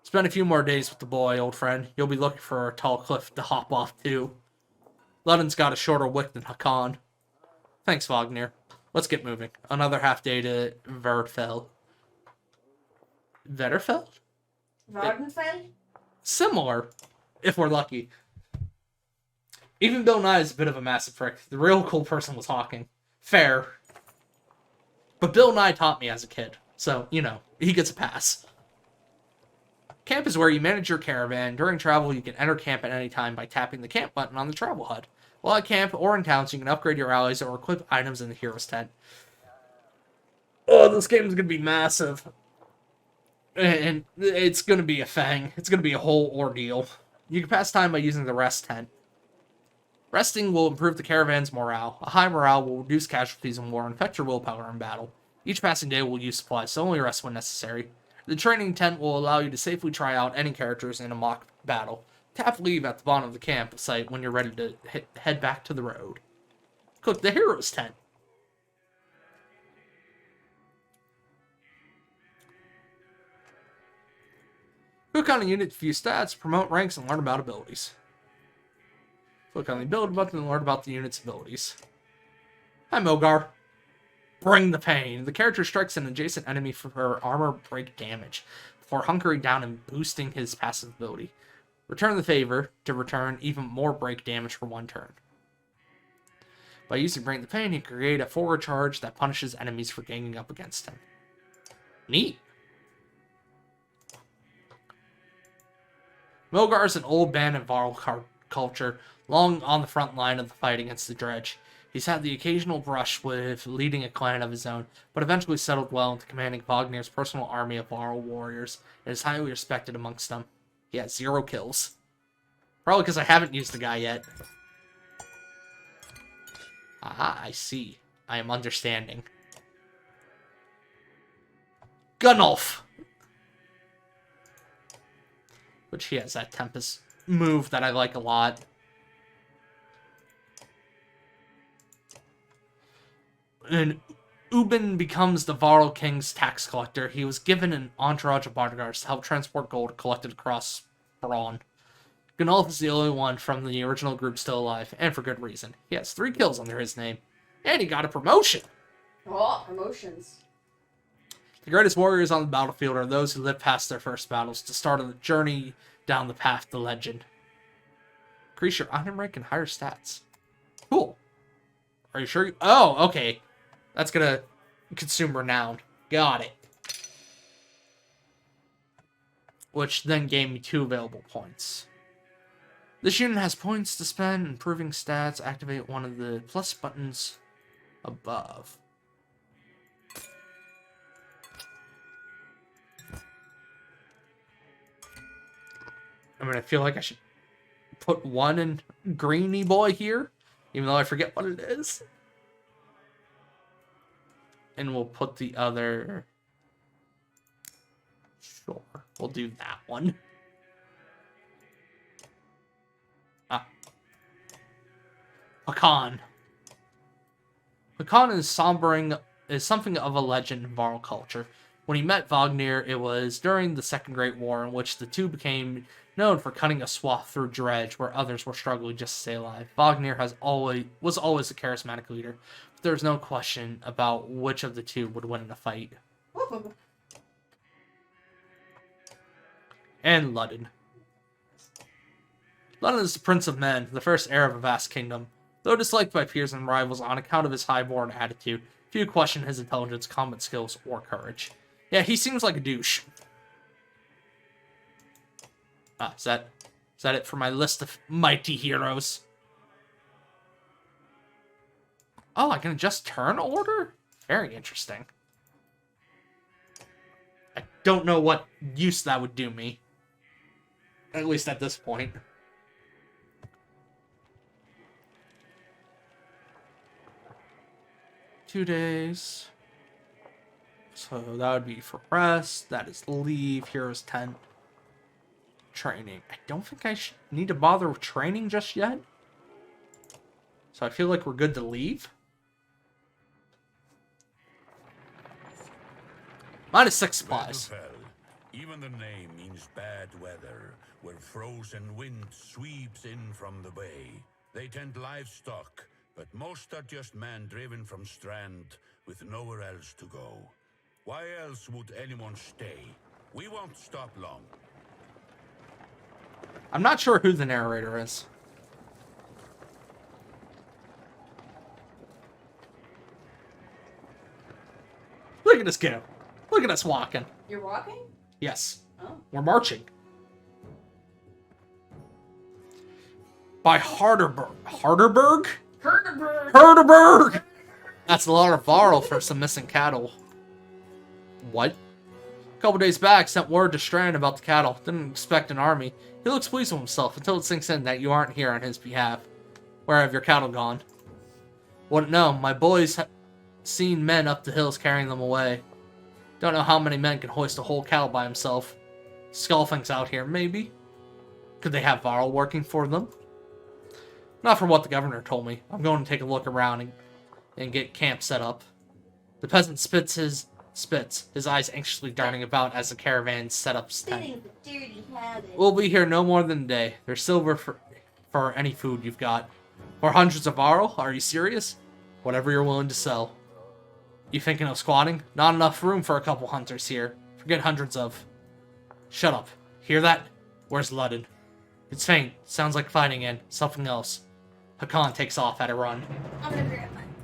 Spend a few more days with the boy, old friend. You'll be looking for a tall cliff to hop off to. Ludden's got a shorter wick than Hakan. Thanks, Wagner. Let's get moving. Another half day to Verfell. Vetterfeld? Vardenfell? Similar, if we're lucky. Even Bill Nye is a bit of a massive prick. The real cool person was Hawking. Fair. But Bill Nye taught me as a kid. So, you know, he gets a pass. Camp is where you manage your caravan. During travel, you can enter camp at any time by tapping the camp button on the travel HUD. While at camp or in towns, you can upgrade your allies or equip items in the hero's tent. Oh, this game is going to be massive. And it's going to be a thing. It's going to be a whole ordeal. You can pass time by using the rest tent. Resting will improve the caravan's morale. A high morale will reduce casualties in war and affect your willpower in battle. Each passing day will use supplies, so only rest when necessary. The training tent will allow you to safely try out any characters in a mock battle. Tap leave at the bottom of the campsite when you're ready to head back to the road. Click the hero's tent. Click on a unit to view stats, promote ranks, and learn about abilities. Click on the ability button and learn about the unit's abilities. Hi, Mogar. Bring the pain. The character strikes an adjacent enemy for her armor break damage, before hunkering down and boosting his passive ability. Return the favor to return even more break damage for one turn. By using Bring the Pain, he can create a forward charge that punishes enemies for ganging up against him. Neat. Mogar is an old band in Varl culture, long on the front line of the fight against the Dredge. He's had the occasional brush with leading a clan of his own, but eventually settled well into commanding Wagner's personal army of Varl warriors, and is highly respected amongst them. He has 0 kills. Probably because I haven't used the guy yet. Aha, I see. I am understanding. Gunnulf! Which he has that Tempest move that I like a lot. And Ubin becomes the Varl King's tax collector. He was given an entourage of bodyguards to help transport gold collected across Braun. Gunnulf is the only one from the original group still alive, and for good reason. He has 3 kills under his name. And he got a promotion! Oh, promotions. The greatest warriors on the battlefield are those who live past their first battles to start on the journey down the path to legend. Increase your item rank and higher stats. Cool. Are you sure? Oh, okay. That's gonna consume renown. Got it. Which then gave me 2 available points. This unit has points to spend, improving stats. Activate one of the plus buttons above. I mean, I feel like I should put one in Greeny Boy here, even though I forget what it is. And we'll put the other... Sure, we'll do that one. Ah. Hakan. Hakan is something of a legend in Varl culture. When he met Wagner, it was during the Second Great War, in which the two became known for cutting a swath through Dredge where others were struggling just to stay alive. Wagner was always a charismatic leader, but there was no question about which of the two would win in a fight. And Ludden. Ludden is the Prince of Men, the first heir of a vast kingdom. Though disliked by peers and rivals on account of his high-born attitude, few question his intelligence, combat skills, or courage. Yeah, he seems like a douche. Ah, is that it for my list of mighty heroes? Oh, I can adjust turn order? Very interesting. I don't know what use that would do me. At least at this point. Two days. So that would be for rest. That is leave. Hero's tent. Training. I don't think I need to bother with training just yet. So I feel like we're good to leave. -6 supplies. Radicalfell. Even the name means bad weather, where frozen wind sweeps in from the bay. They tend livestock, but most are just men driven from Strand with nowhere else to go. Why else would anyone stay? We won't stop long. I'm not sure who the narrator is. Look at us go. Look at us walking. You're walking? Yes. Oh. We're marching. By Harderberg. Harderberg? Herderberg! Herderberg! That's a lot of Varl for some missing cattle. What? A couple days back, sent word to Strand about the cattle. Didn't expect an army. He looks pleased with himself until it sinks in that you aren't here on his behalf. Where have your cattle gone? Wouldn't know. My boys have seen men up the hills carrying them away. Don't know how many men can hoist a whole cattle by himself. Skullfing's out here, maybe? Could they have Varl working for them? Not from what the governor told me. I'm going to take a look around and get camp set up. The peasant spits, his eyes anxiously darting about as the caravan set up tent. Spitting the dirty habit. We'll be here no more than a day. There's silver for any food you've got. Or hundreds of Varl? Are you serious? Whatever you're willing to sell. You thinking of squatting? Not enough room for a couple hunters here. Forget hundreds of... Shut up. Hear that? Where's Ludden? It's faint. Sounds like fighting in. Something else. Hakan takes off at a run. I'm gonna grab mine.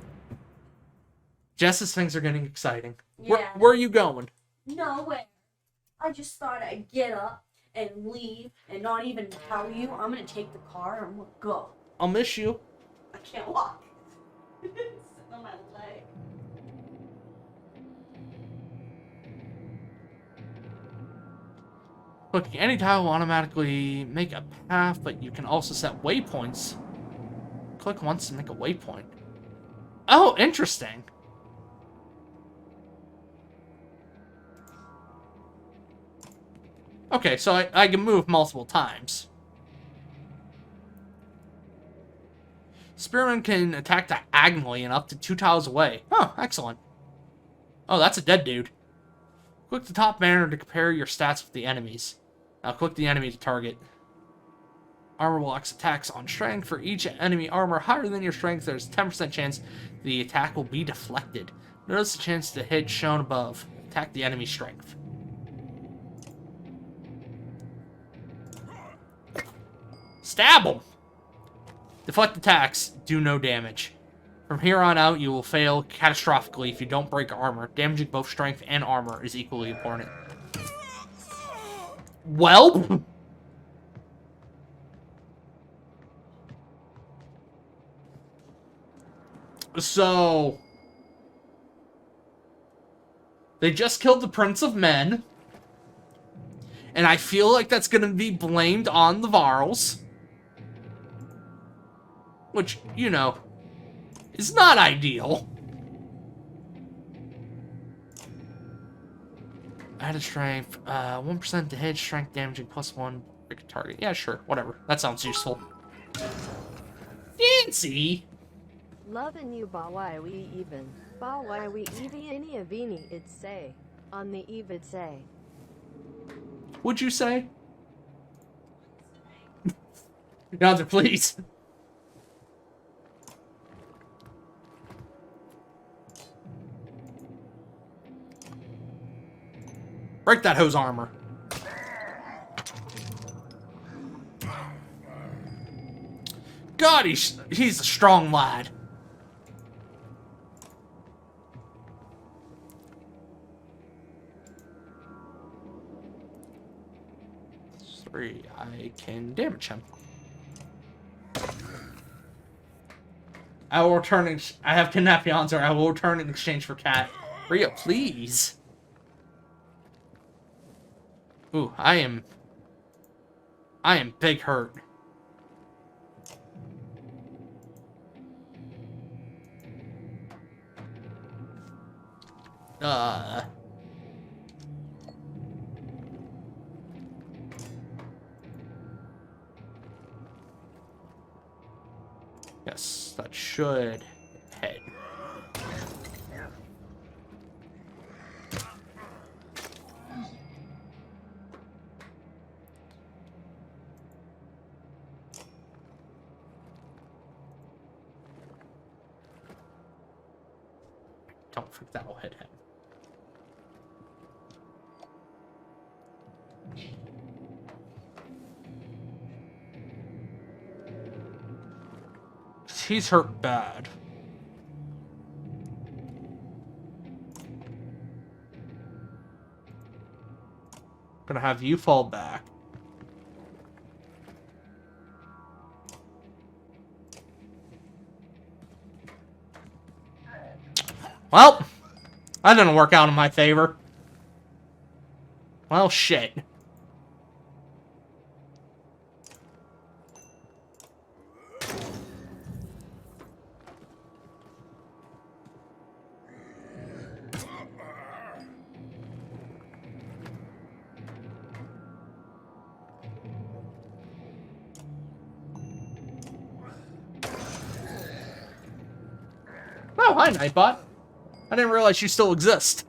Jess's things are getting exciting. Yeah. Where are you going? Nowhere. I just thought I'd get up and leave and not even tell you. I'm gonna take the car and I'm gonna go. I'll miss you. I can't walk. Sitting on my leg. Clicking any tile will automatically make a path, but you can also set waypoints. Click once to make a waypoint. Oh, interesting. Okay, so I can move multiple times. Spearmen can attack diagonally and up to 2 tiles away. Oh, excellent. Oh, that's a dead dude. Click the top banner to compare your stats with the enemies. Now click the enemy to target. Armor blocks attacks on strength. For each enemy armor higher than your strength, there's a 10% chance the attack will be deflected. Notice the chance to hit shown above. Attack the enemy strength. Stab him! Deflect attacks, do no damage. From here on out, you will fail catastrophically if you don't break armor. Damaging both strength and armor is equally important. Well... So... They just killed the Prince of Men. And I feel like that's going to be blamed on the Varls. Which, you know, is not ideal. Added strength. 1% to hit, strength damaging, +1 break a target. Yeah, sure, whatever. That sounds useful. Fancy! Loving you, ba why we even. Ba why we even any avini it say. On the eve it say. Would you say? Yonder, please. Break that hose armor. God, he's a strong lad. I can damage him. I will return. I have kidnapped Yonzer. I will return in exchange for Cat. Rhea, please. Ooh, I am big hurt. Yes. So that should hit. Don't think that'll hit him. He's hurt bad. Gonna have you fall back. Well, that didn't work out in my favor. Well, shit. Oh, hi, Nightbot. I didn't realize you still exist.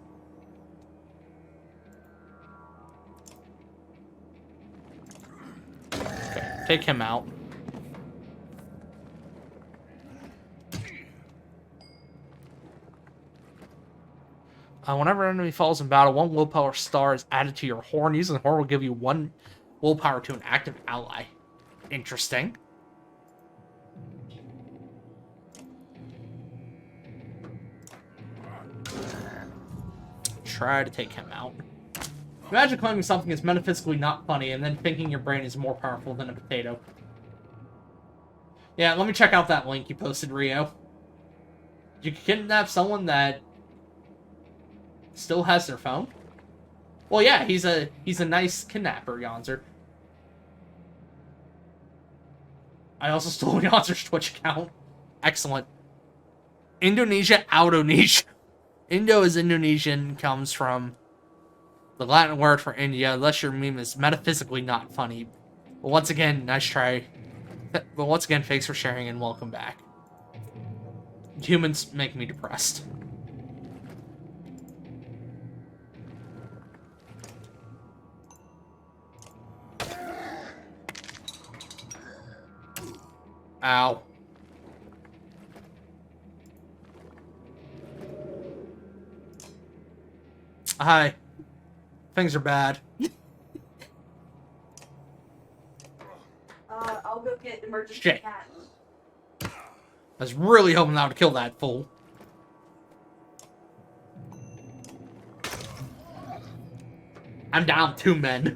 Okay, take him out. Whenever an enemy falls in battle, 1 willpower star is added to your horn. Using the horn will give you 1 willpower to an active ally. Interesting. Try to take him out. Imagine claiming something is metaphysically not funny and then thinking your brain is more powerful than a potato. Yeah, let me check out that link you posted, Rio. You can kidnap someone that still has their phone? Well, yeah, he's a nice kidnapper, Yonzer. I also stole Yonzer's Twitch account. Excellent. Indonesia, Autonesia. Indo is Indonesian, comes from the Latin word for India, unless your meme is metaphysically not funny. But once again, nice try. But once again, thanks for sharing and welcome back. Humans make me depressed. Ow. Hi. Things are bad. I'll go get emergency Shit. cat. I was really hoping I would kill that fool. I'm down 2 men.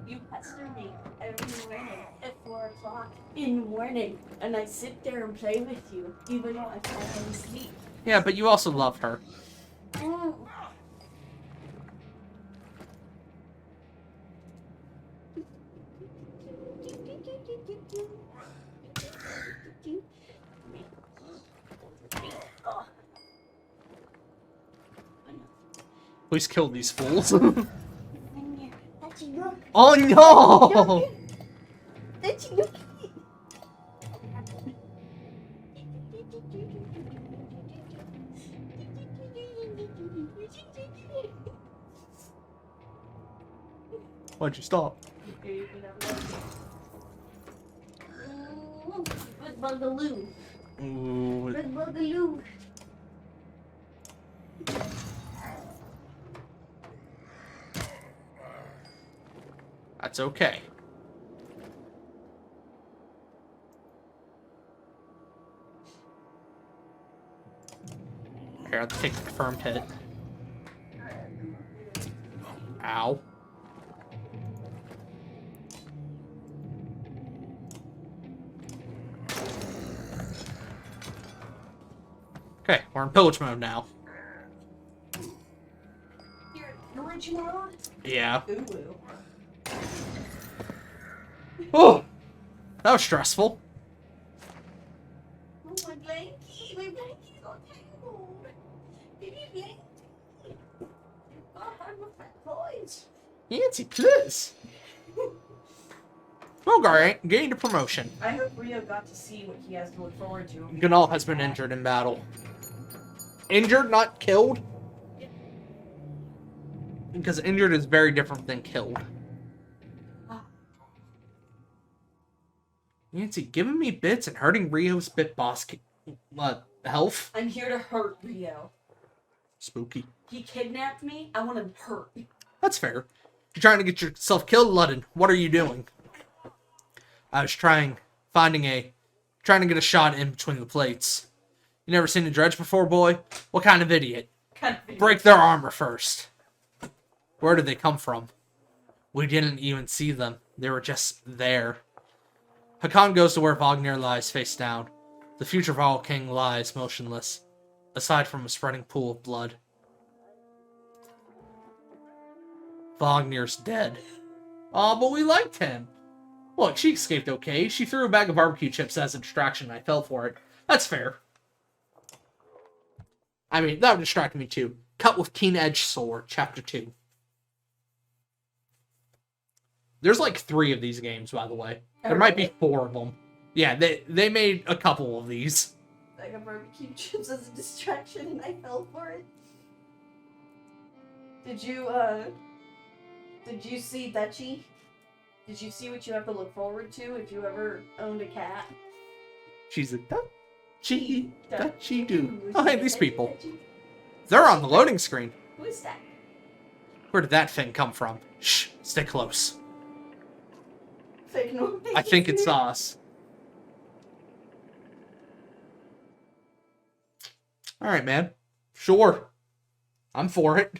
You pester me every morning at 4 o'clock in the morning, and I sit there and play with you, even though I fall asleep. Yeah, but you also love her. Oh. Please kill these fools. That's enough. Oh no! That's enough. Why'd you stop? Good bugaloo. Ooh. Good bugaloo. That's okay. Here, I'll take the confirmed hit. Ow. Okay, we're in pillage mode now. You're pillage mode? Yeah. Ooh. Oh! That was stressful. Oh, my blankie. My blankie's all tangled. Baby blankie. Oh, I'm a fat boy. Fancy plus. Bogar gained a promotion. I hope Rio got to see what he has to look forward to. Ganal has been injured in battle. Injured, not killed? Because injured is very different than killed. Nancy, giving me bits and hurting Rio's bit boss health? I'm here to hurt Rio. Spooky. He kidnapped me. I want him hurt. That's fair. You're trying to get yourself killed, Ludden. What are you doing? I was trying to get a shot in between the plates. You never seen a dredge before, boy? What kind of idiot? Break their armor first. Where did they come from? We didn't even see them. They were just there. Hakan goes to where Wagner lies face down. The future Vol King lies motionless, aside from a spreading pool of blood. Wagner's dead. Aw, but we liked him. Look, she escaped okay. She threw a bag of barbecue chips as a distraction and I fell for it. That's fair. I mean, that would distract me too. Cut with Keen-Edged Sword, Chapter 2. There's like 3 of these games, by the way. There might be 4 of them. Yeah, they made a couple of these. I got barbecue chips as a distraction and I fell for it. Did you see Dutchie? Did you see what you have to look forward to if you ever owned a cat? She's a Dutchie do. Oh, hey, these people. They're on the loading screen. Who is that? Where did that thing come from? Shh, stay close. Fake noise. I think it's us. Alright, man. Sure. I'm for it.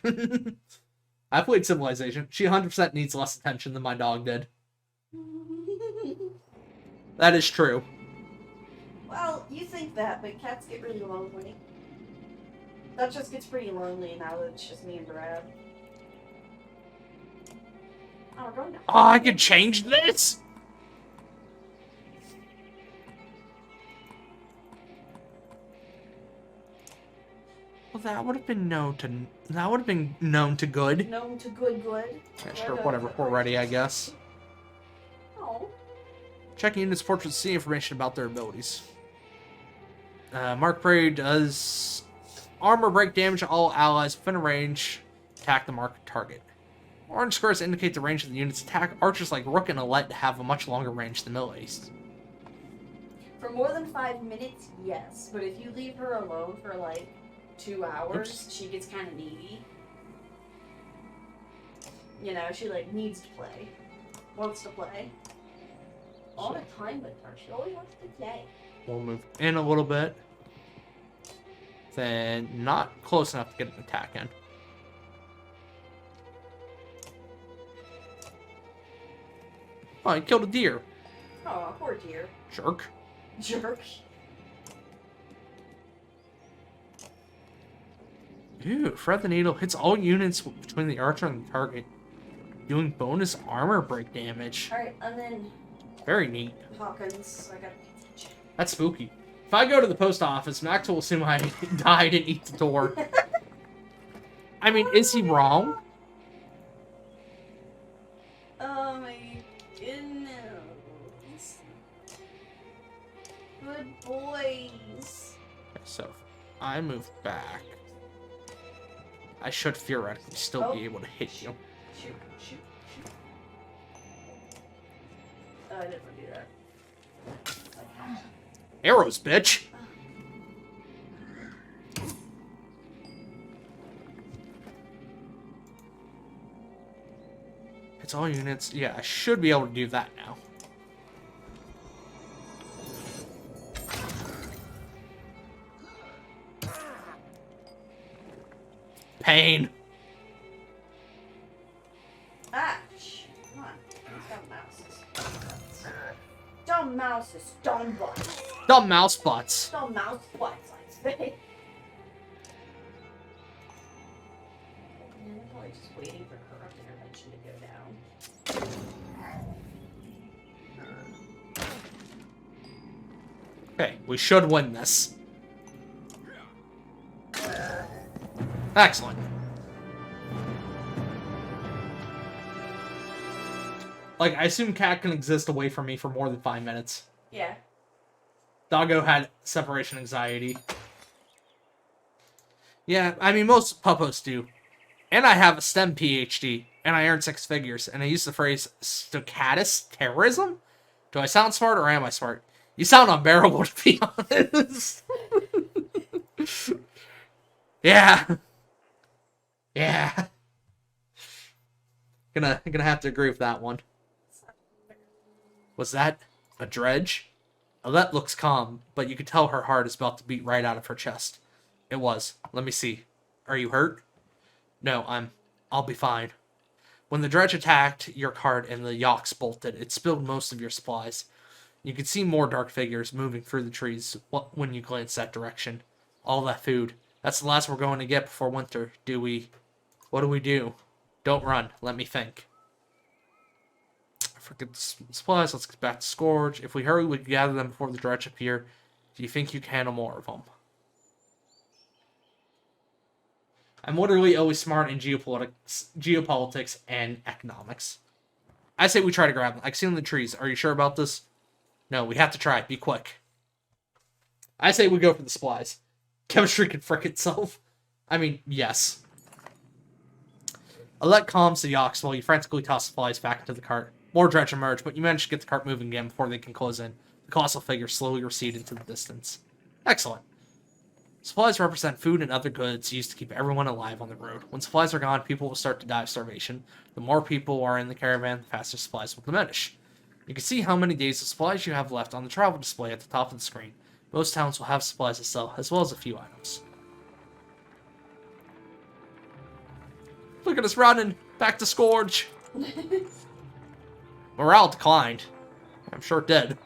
I played Civilization. She 100% needs less attention than my dog did. That is true. Well, you think that, but cats get really lonely. That just gets pretty lonely now that it's just me and Brad. Oh, we're going now. Oh, I can change this? Well, that would have been known to good. Known to good. Yeah, sure, whatever. We're ready, I guess. Oh. Checking units' portraits to see information about their abilities. Mark Prey does armor break damage to all allies within a range. Attack the marked target. Orange squares indicate the range of the unit's attack. Archers like Rook and Alette have a much longer range than melees. For more than 5 minutes, yes. But if you leave her alone for like 2 hours, she gets kind of needy. You know, she like needs to play. Wants to play. All the time with her. She always wants to play. We'll move in a little bit. Then not close enough to get an attack in. Oh, he killed a deer. Oh, poor dear. Jerk. Jerk. Ooh, Thread the Needle hits all units between the archer and the target, doing bonus armor break damage. Alright, and then Very neat. Hawkins. I gotta pay attention. That's spooky. If I go to the post office, Max will assume I died and eat the door. I mean, is he wrong? Oh my goodness. Good boys. Okay, so, I move back. I should theoretically still be able to hit you. Shoot. Oh, I didn't want to do that. Arrows, bitch! It's all units. Yeah, I should be able to do that now. Pain. Ah, come on. Dumb mouses. Dumb butts. Dumb mouse butts. Dumb mouse butts, I say. I'm probably just waiting for corrupt intervention to go down. Okay, we should win this. Excellent. Like, I assume cat can exist away from me for more than 5 minutes. Yeah. Doggo had separation anxiety. Yeah, I mean, most puppos do. And I have a STEM PhD, and I earned 6 figures, and I use the phrase stochastic terrorism? Do I sound smart, or am I smart? You sound unbearable, to be honest. Yeah. Yeah. Gonna have to agree with that one. Was that a dredge? Alette looks calm, but you could tell her heart is about to beat right out of her chest. It was. Let me see. Are you hurt? No, I'll be fine. When the dredge attacked your cart and the yaks bolted, it spilled most of your supplies. You could see more dark figures moving through the trees when you glanced that direction. All that food. That's the last we're going to get before winter. What do we do? Don't run. Let me think. Forget the supplies. Let's get back to Scourge. If we hurry, we can gather them before the dredge appear. Do you think you can handle more of them? I'm literally always smart in geopolitics and economics. I say we try to grab them. I can see them in the trees. Are you sure about this? No, we have to try. Be quick. I say we go for the supplies. Chemistry can frick itself. I mean, yes. Alette calms the yaks while you frantically toss supplies back into the cart. More dredge emerge, but you manage to get the cart moving again before they can close in. The colossal figures slowly recede into the distance. Excellent. Supplies represent food and other goods used to keep everyone alive on the road. When supplies are gone, people will start to die of starvation. The more people are in the caravan, the faster supplies will diminish. You can see how many days of supplies you have left on the travel display at the top of the screen. Most towns will have supplies to sell, as well as a few items. Look at us running! Back to Scourge! Morale declined. I'm sure it did.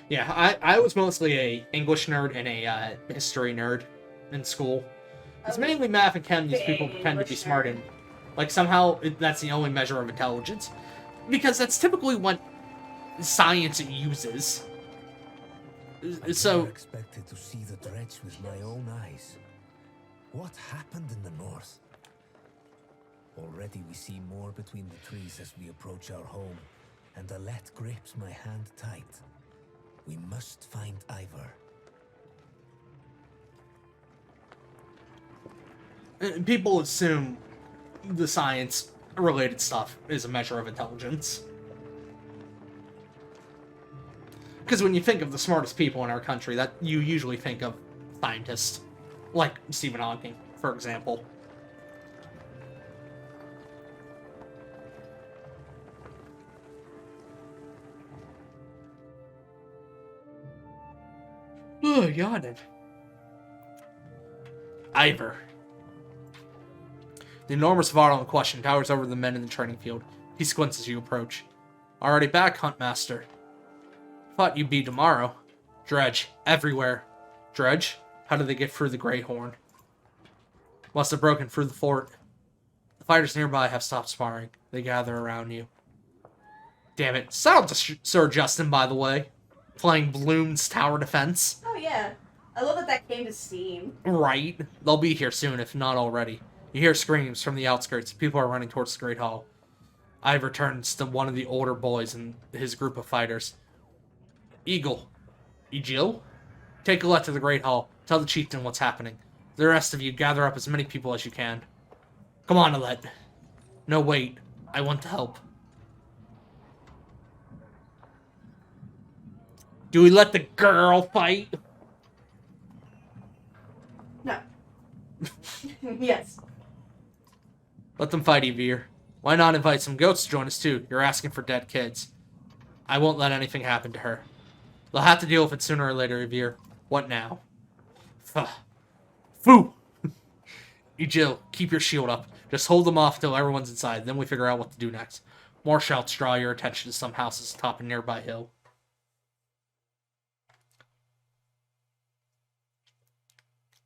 Yeah, I was mostly a English nerd and a history nerd in school. It's mainly math and chem these people pretend to be smart in. Like, somehow, that's the only measure of intelligence. Because that's typically what science uses. So... I never expected to see the dredge with my own eyes. What happened in the north? Already we see more between the trees as we approach our home, and Alette grips my hand tight. We must find Ivor. People assume the science-related stuff is a measure of intelligence. Because when you think of the smartest people in our country, that you usually think of scientists. Like Stephen Hawking, for example. Oh, yawning. Ivor. The enormous Varl in question towers over the men in the training field. He squints as you approach. Already back, Huntmaster. Thought you'd be tomorrow. Dredge. Everywhere. Dredge? How did they get through the Great Horn? Must have broken through the fort. The fighters nearby have stopped sparring. They gather around you. Damn it. Shout out to Sir Justin, by the way. Playing Bloom's Tower Defense. Oh, yeah. I love that that came to Steam. Right. They'll be here soon, if not already. You hear screams from the outskirts. People are running towards the Great Hall. Ivor turns to one of the older boys in his group of fighters. Eagle. Egil? Take Alette to the Great Hall. Tell the chieftain what's happening. The rest of you, gather up as many people as you can. Come on, Alette. No, wait. I want to help. Do we let the girl fight? No. Yes. Let them fight, Evir. Why not invite some goats to join us too? You're asking for dead kids. I won't let anything happen to her. They'll have to deal with it sooner or later, Evir. What now? Foo! Egil, keep your shield up. Just hold them off till everyone's inside, then we figure out what to do next. More shouts draw your attention to some houses atop a nearby hill.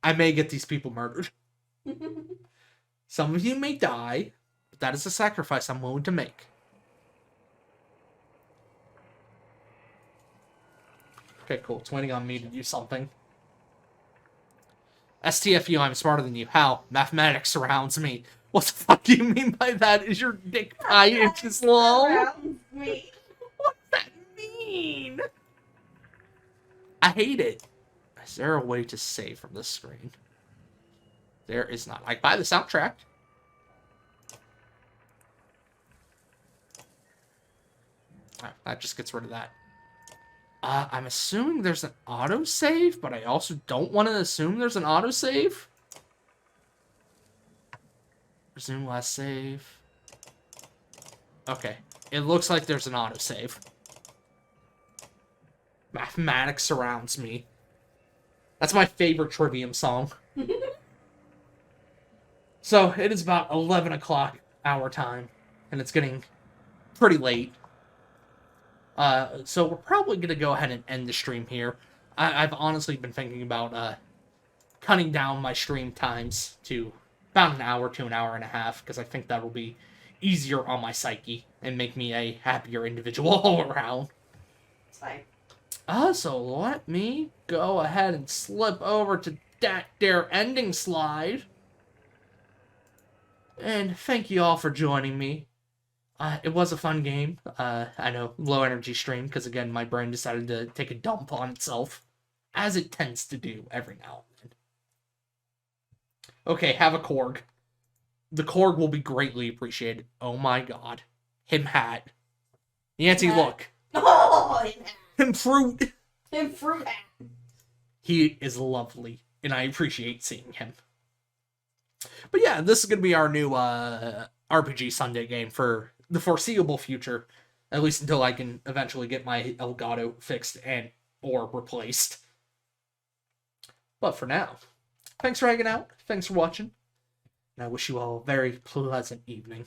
I may get these people murdered. Some of you may die, but that is a sacrifice I'm willing to make. Okay, cool. It's waiting on me to do something. STFU, I'm smarter than you. How? Mathematics surrounds me. What the fuck do you mean by that? Is your dick 5 inches long? Surrounds me. What does that mean? I hate it. Is there a way to save from this screen? There is not. I buy the soundtrack. That just gets rid of that. I'm assuming there's an autosave, but I also don't want to assume there's an autosave. Resume last save. Okay. It looks like there's an autosave. Mathematics surrounds me. That's my favorite Trivium song. So, it is about 11 o'clock our time, and it's getting pretty late. So we're probably going to go ahead and end the stream here. I've honestly been thinking about cutting down my stream times to about an hour to an hour and a half, because I think that will be easier on my psyche and make me a happier individual all around. It's fine. So let me go ahead and slip over to that there ending slide. And thank you all for joining me. It was a fun game. I know, low energy stream, because again, my brain decided to take a dump on itself, as it tends to do every now and then. Okay, have a Korg. The Korg will be greatly appreciated. Oh my god. Him hat. Yancy, look. Oh, Him fruit. him fruit hat. He is lovely, and I appreciate seeing him. But yeah, this is going to be our new RPG Sunday game for the foreseeable future, at least until I can eventually get my Elgato fixed and or replaced. But for now, thanks for hanging out, thanks for watching, and I wish you all a very pleasant evening.